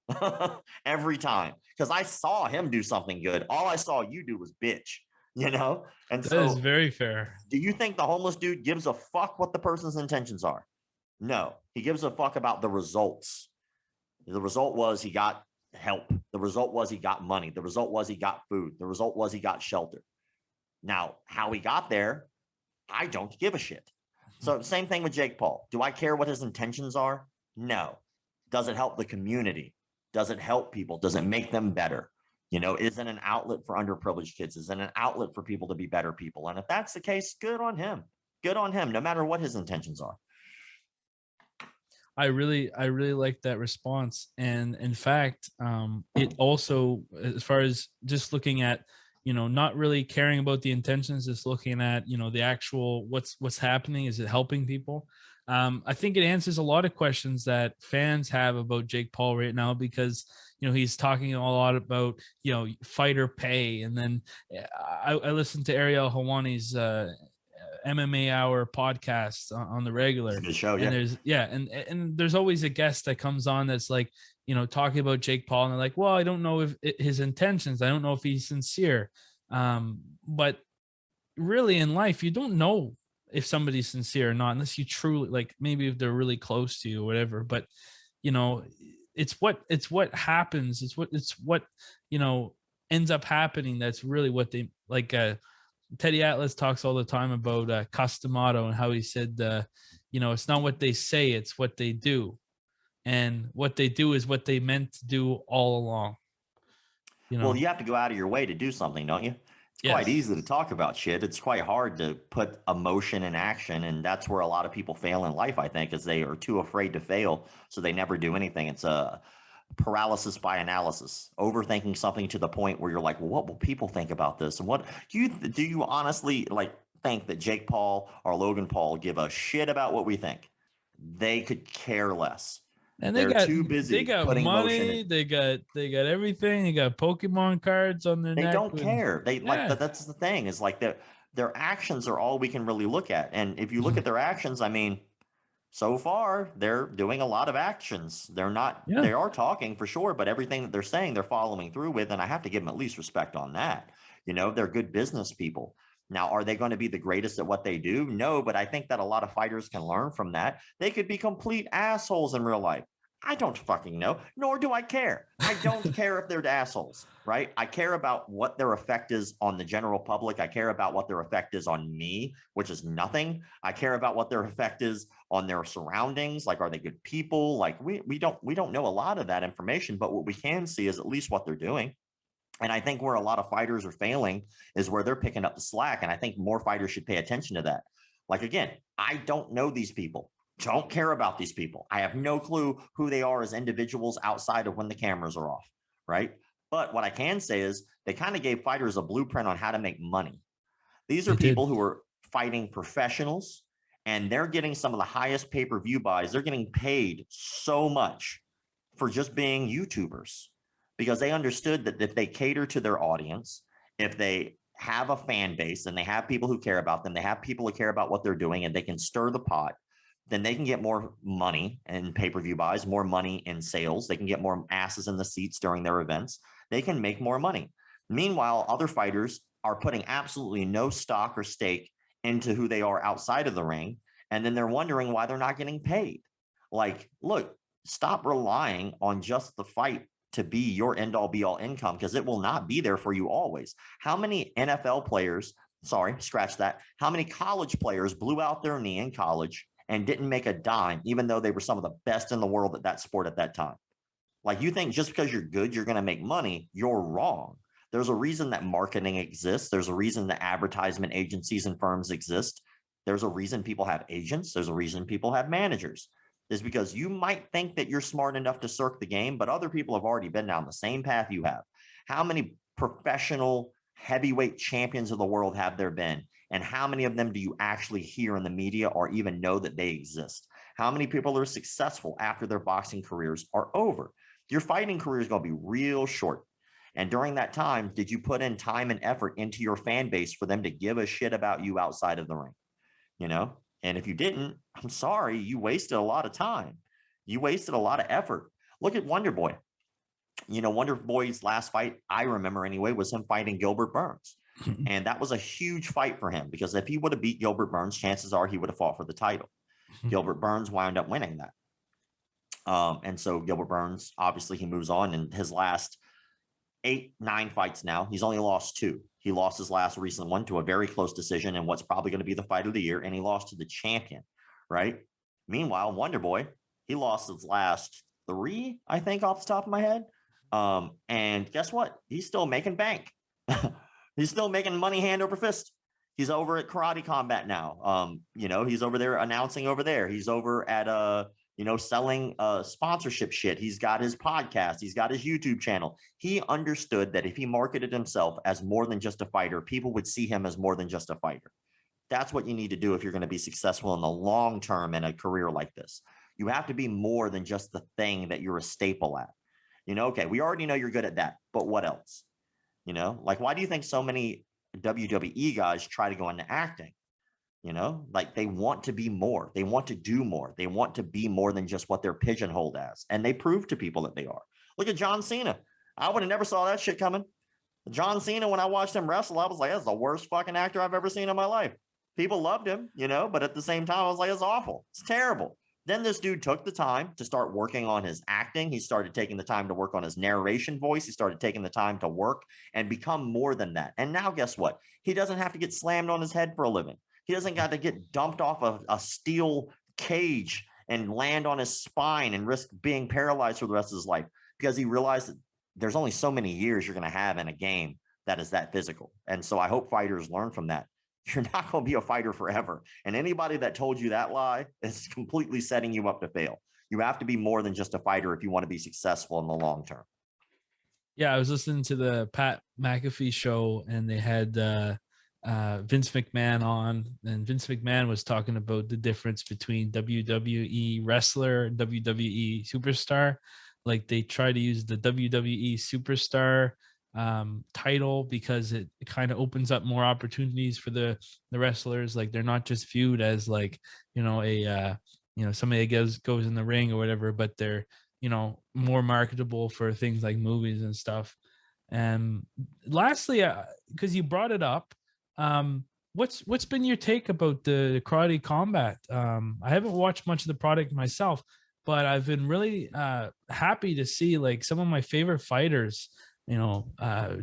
Every time. Because I saw him do something good. All I saw you do was bitch. And that is very fair. Do you think the homeless dude gives a fuck what the person's intentions are? No, he gives a fuck about the results. The result was he got help. The result was he got money. The result was he got food. The result was he got shelter. Now, how he got there, I don't give a shit. So same thing with Jake Paul. Do I care what his intentions are? No. Does it help the community? Does it help people? Does it make them better? Is it an outlet for underprivileged kids? Is it an outlet for people to be better people? And if that's the case, good on him. Good on him, no matter what his intentions are. I really like that response. And in fact, it also, as far as just looking at, not really caring about the intentions, just looking at, the actual what's happening. Is it helping people? I think it answers a lot of questions that fans have about Jake Paul right now, because he's talking a lot about fighter pay. And then I listened to Ariel Hawani's MMA Hour podcast on the regular. It's a good show, yeah. And there's always a guest that comes on that's like, talking about Jake Paul, and they're like, well, I don't know if his intentions, I don't know if he's sincere. But really in life, you don't know if somebody's sincere or not, unless you truly, like, maybe if they're really close to you or whatever. But it's what happens. It's what ends up happening. That's really what they like. Teddy Atlas talks all the time about Customato and how he said, it's not what they say, it's what they do. And what they do is what they meant to do all along. Well, you have to go out of your way to do something, don't you? It's quite easy to talk about shit. It's quite hard to put emotion in action. And that's where a lot of people fail in life, I think, is they are too afraid to fail. So they never do anything. It's a paralysis by analysis, overthinking something to the point where you're like, well, what will people think about this? And what do you honestly think that Jake Paul or Logan Paul give a shit about what we think? They could care less. And they're too busy. They got money. They got everything. They got Pokemon cards on their neck. They don't care. That's the thing, is like their actions are all we can really look at. And if you look at their actions, I mean, so far they're doing a lot of actions. They're not. Yeah. They are talking for sure, but everything that they're saying, they're following through with. And I have to give them at least respect on that. They're good business people. Now, are they going to be the greatest at what they do? No, but I think that a lot of fighters can learn from that. They could be complete assholes in real life. I don't fucking know, nor do I care. I don't care if they're assholes, right? I care about what their effect is on the general public. I care about what their effect is on me, which is nothing. I care about what their effect is on their surroundings. Like, are they good people? Like, we don't know a lot of that information, but what we can see is at least what they're doing. And I think where a lot of fighters are failing is where they're picking up the slack. And I think more fighters should pay attention to that. Like, again, I don't know these people, don't care about these people. I have no clue who they are as individuals outside of when the cameras are off, right? But what I can say is they kind of gave fighters a blueprint on how to make money. These are They did. people who are fighting professionals, and they're getting some of the highest pay-per-view buys. They're getting paid so much for just being YouTubers because they understood that if they cater to their audience, if they have a fan base and they have people who care about them, they have people who care about what they're doing, and they can stir the pot, then they can get more money in pay-per-view buys, more money in sales. They can get more asses in the seats during their events. They can make more money. Meanwhile, other fighters are putting absolutely no stock or stake into who they are outside of the ring. And then they're wondering why they're not getting paid. Like, look, stop relying on just the fight to be your end all be all income, because it will not be there for you always. How many NFL players, sorry, scratch that. How many college players blew out their knee in college and didn't make a dime, even though they were some of the best in the world at that sport at that time? Like, you think just because you're good, you're going to make money. You're wrong. There's a reason that marketing exists. There's a reason that advertisement agencies and firms exist. There's a reason people have agents. There's a reason people have managers. Is because you might think that you're smart enough to circ the game, but other people have already been down the same path you have. How many professional heavyweight champions of the world have there been? And how many of them do you actually hear in the media or even know that they exist? How many people are successful after their boxing careers are over? Your fighting career is going to be real short. And during that time, did you put in time and effort into your fan base for them to give a shit about you outside of the ring? You know? And if you didn't, I'm sorry, you wasted a lot of time. You wasted a lot of effort. Look at Wonder Boy. You know, Wonder Boy's last fight, I remember anyway, was him fighting Gilbert Burns. And that was a huge fight for him because if he would have beat Gilbert Burns, chances are he would have fought for the title. Gilbert Burns wound up winning that. And so Gilbert Burns, obviously, he moves on in his last 8-9 fights now. He's only lost 2. He lost his last recent one to a very close decision in what's probably going to be the fight of the year, and he lost to the champion, right? Meanwhile, Wonder Boy, he lost his last 3, I think, off the top of my head. And guess what? He's still making bank. He's still making money hand over fist. He's over at Karate Combat now. You know, he's over there announcing over there. He's over at selling sponsorship shit. He's got his podcast. He's got his YouTube channel. He understood that if he marketed himself as more than just a fighter, people would see him as more than just a fighter. That's what you need to do if you're going to be successful in the long term in a career like this. You have to be more than just the thing that you're a staple at. You know, okay, we already know you're good at that, but what else? You know, like, why do you think so many WWE guys try to go into acting? You know, like, they want to be more. They want to do more. They want to be more than just what they're pigeonholed as. And they prove to people that they are. Look at John Cena. I would have never saw that shit coming. John Cena, when I watched him wrestle, I was like, that's the worst fucking actor I've ever seen in my life. People loved him, you know, but at the same time, I was like, it's awful. It's terrible. Then this dude took the time to start working on his acting. He started taking the time to work on his narration voice. He started taking the time to work and become more than that. And now guess what? He doesn't have to get slammed on his head for a living. He doesn't got to get dumped off a steel cage and land on his spine and risk being paralyzed for the rest of his life, because he realized that there's only so many years you're going to have in a game that is that physical. And so I hope fighters learn from that. You're not going to be a fighter forever. And anybody that told you that lie is completely setting you up to fail. You have to be more than just a fighter if you want to be successful in the long term. Yeah, I was listening to the Pat McAfee show, and they had Vince McMahon on, and Vince McMahon was talking about the difference between WWE wrestler and WWE superstar. Like, they try to use the WWE superstar title because it kind of opens up more opportunities for the wrestlers. Like, they're not just viewed as, like, you know, a somebody that goes in the ring or whatever, but they're, you know, more marketable for things like movies and stuff. And lastly, because you brought it up, what's been your take about the Karate Combat? I haven't watched much of the product myself, but I've been really happy to see, like, some of my favorite fighters, you know,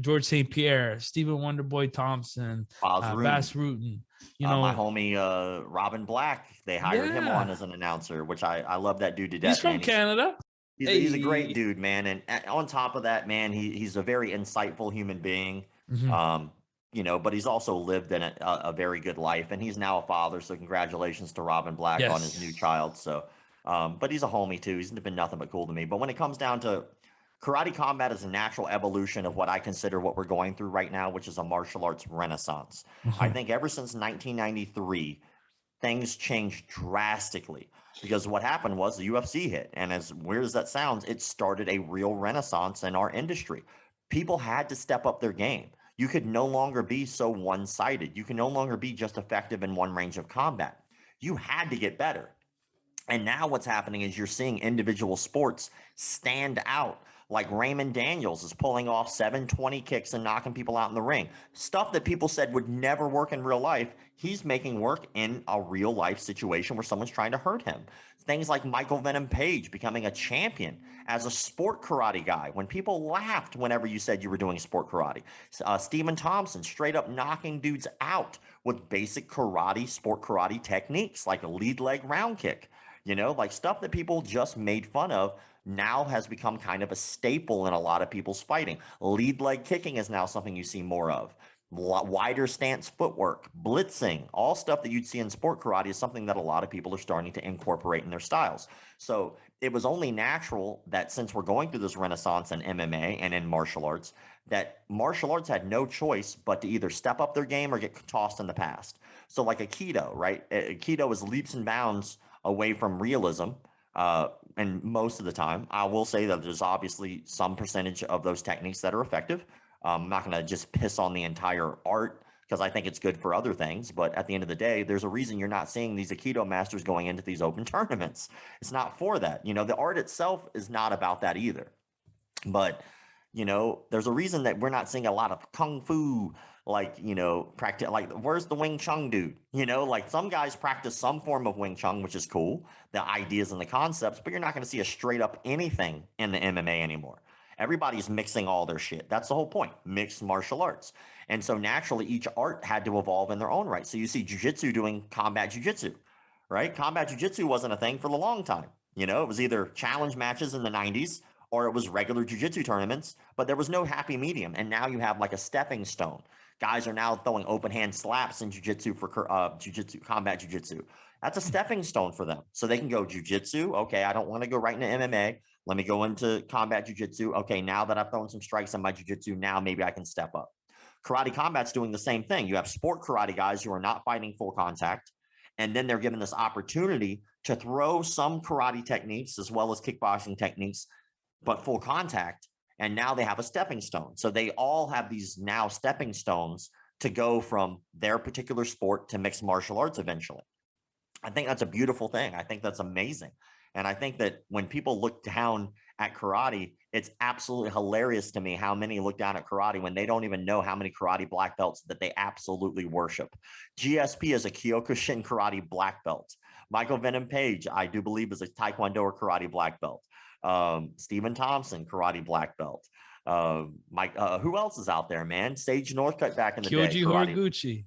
George St. Pierre, Stephen Wonderboy Thompson, Bas Rutten, you know, my homie Robin Black, they hired him on as an announcer, which I love that dude to death. He's from Canada. He's a great Hey. dude, man. And on top of that, man, he's a very insightful human being. Mhm. Um, but he's also lived in a very good life, and he's now a father. So congratulations to Robin Black on his new Yes. child. So, but he's a homie too. He's been nothing but cool to me. But when it comes down to karate combat, is a natural evolution of what I consider what we're going through right now, which is a martial arts renaissance. I Mhm. think ever since 1993 things changed drastically because what happened was the UFC hit. And as weird as that sounds, it started a real renaissance in our industry. People had to step up their game. You could no longer be so one sided. You can no longer be just effective in one range of combat. You had to get better. And now what's happening is you're seeing individual sports stand out. Like Raymond Daniels is pulling off 720 kicks and knocking people out in the ring. Stuff that people said would never work in real life, he's making work in a real life situation where someone's trying to hurt him. Things like Michael Venom Page becoming a champion as a sport karate guy when people laughed whenever you said you were doing sport karate. Stephen Thompson straight up knocking dudes out with basic karate, sport karate techniques like a lead leg round kick. Like stuff that people just made fun of now has become kind of a staple in a lot of people's fighting. Lead leg kicking is now something you see more of. Wider stance footwork, blitzing, all stuff that you'd see in sport karate is something that a lot of people are starting to incorporate in their styles. So it was only natural that since we're going through this renaissance in MMA and in martial arts, that martial arts had no choice but to either step up their game or get tossed in the past. So like Aikido, right? Aikido is leaps and bounds away from realism. And most of the time, I will say that there's obviously some percentage of those techniques that are effective. I'm not going to just piss on the entire art because I think it's good for other things. But at the end of the day, there's a reason you're not seeing these Aikido masters going into these open tournaments. It's not for that. The art itself is not about that either. But there's a reason that we're not seeing a lot of kung fu, like practice. Like, where's the Wing Chun dude? Like some guys practice some form of Wing Chun, which is cool, the ideas and the concepts, but you're not going to see a straight up anything in the MMA anymore. Everybody's mixing all their shit. That's the whole point, mixed martial arts. And so naturally each art had to evolve in their own right. So you see jiu-jitsu doing combat jiu-jitsu, right? Combat jiu-jitsu wasn't a thing for a long time. It was either challenge matches in the 90s or it was regular jiu-jitsu tournaments, but there was no happy medium. And now you have like a stepping stone. Guys are now throwing open hand slaps in jiu-jitsu for jiu-jitsu, combat jiu-jitsu. That's a stepping stone for them. So they can go jiu-jitsu. Okay, I don't want to go right into MMA. Let me go into combat jiu-jitsu. Okay, now that I've thrown some strikes in my jiu-jitsu, now maybe I can step up. Karate combat's doing the same thing. You have sport karate guys who are not fighting full contact, and then they're given this opportunity to throw some karate techniques as well as kickboxing techniques but full contact. And now they have a stepping stone. So they all have these now stepping stones to go from their particular sport to mixed martial arts eventually. I think that's a beautiful thing. I think that's amazing. And I think that when people look down at karate, it's absolutely hilarious to me how many look down at karate when they don't even know how many karate black belts that they absolutely worship. GSP is a Kyokushin karate black belt. Michael Venom Page, I do believe, is a Taekwondo or karate black belt. Stephen Thompson, karate black belt. Mike, who else is out there, man? Sage Northcutt back in the day, Kyoji karate. Horiguchi.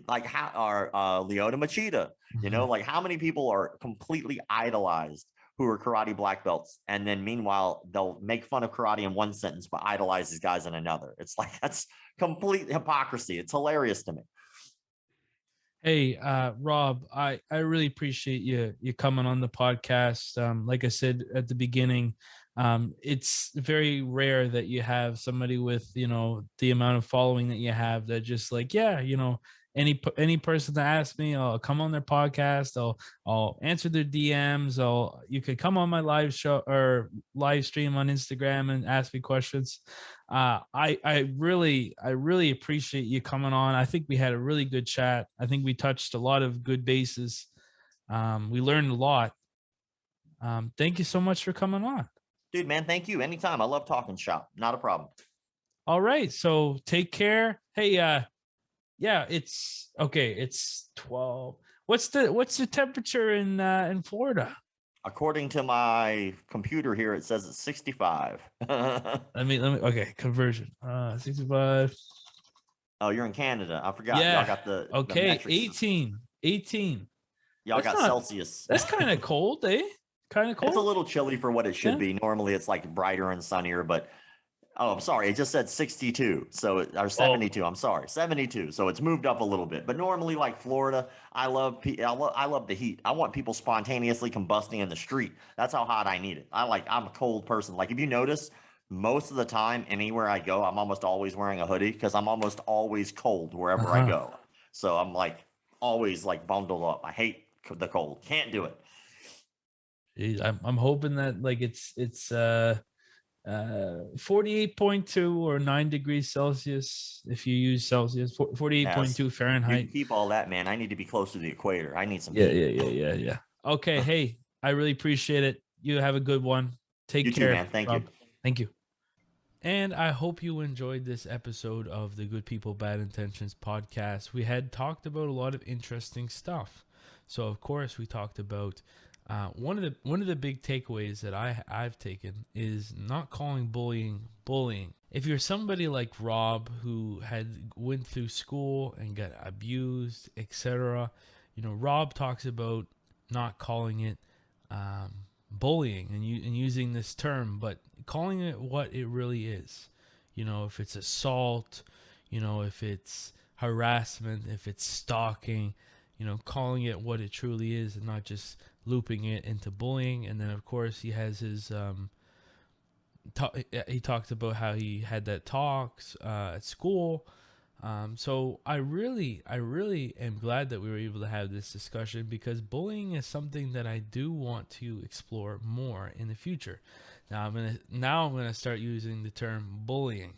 Like how are Leota Machida, like how many people are completely idolized who are karate black belts, and then meanwhile they'll make fun of karate in one sentence but idolize these guys in another. It's like that's complete hypocrisy. It's hilarious to me. Hey, Rob, I really appreciate you coming on the podcast. Like I said at the beginning, it's very rare that you have somebody with the amount of following that you have that just like any person that asks me, I'll come on their podcast. I'll answer their DMs. You could come on my live show or live stream on Instagram and ask me questions. I really appreciate you coming on. I think we had a really good chat. I think we touched a lot of good bases. We learned a lot. Thank you so much for coming on. Dude, man, thank you. Anytime. I love talking shop. Not a problem. All right. So take care. Hey, yeah, it's okay. It's 12. What's the temperature in Florida? According to my computer here, it says it's 65. Let me okay, conversion. 65. Oh, you're in Canada. I forgot. Yeah. Y'all got the Okay, metrics. 18. Y'all That's got not, Celsius. That's kind of cold, eh? Kind of It's a cold. little chilly for what it should Yeah. be. Normally it's like brighter and sunnier, but oh, I'm sorry. It just said 62. So, or Oh. 72. I'm sorry. 72. So it's moved up a little bit. But normally, like Florida, I love the heat. I want people spontaneously combusting in the street. That's how hot I need it. I'm a cold person. Like, if you notice, most of the time, anywhere I go, I'm almost always wearing a hoodie because I'm almost always cold Uh wherever I huh. go. So I'm like always like bundled up. I hate the cold. Can't do it. I'm hoping that like it's 48.2 or 9 degrees Celsius if you use Celsius, Yes. 48.2 You can Fahrenheit. keep all that, man. I need to be close to the equator. I need some Yeah, heat. yeah, yeah, yeah, yeah. Okay, hey, I really appreciate it. You have a good one. You Take too, care, man. Thank you. Rob. Thank you. And I hope you enjoyed this episode of the Good People Bad Intentions podcast. We had talked about a lot of interesting stuff. So of course we talked about one of the big takeaways that I've taken is not calling bullying. If you're somebody like Rob who had went through school and got abused, etc., Rob talks about not calling it bullying and using this term, but calling it what it really is. If it's assault, if it's harassment, if it's stalking, calling it what it truly is and not just looping it into bullying. And then, of course, he has his he talked about how he had that talks at school. So I really am glad that we were able to have this discussion because bullying is something that I do want to explore more in the future. Now I'm gonna start using the term bullying.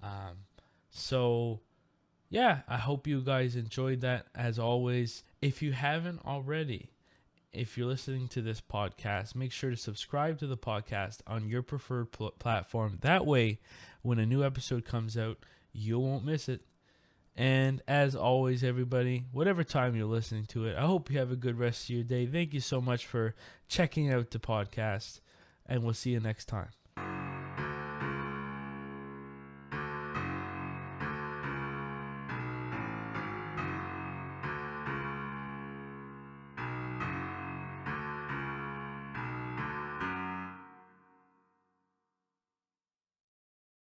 Um, so yeah, I hope you guys enjoyed that. As always, if you haven't already, if you're listening to this podcast, make sure to subscribe to the podcast on your preferred platform. That way, when a new episode comes out, you won't miss it. And as always, everybody, whatever time you're listening to it, I hope you have a good rest of your day. Thank you so much for checking out the podcast, and we'll see you next time.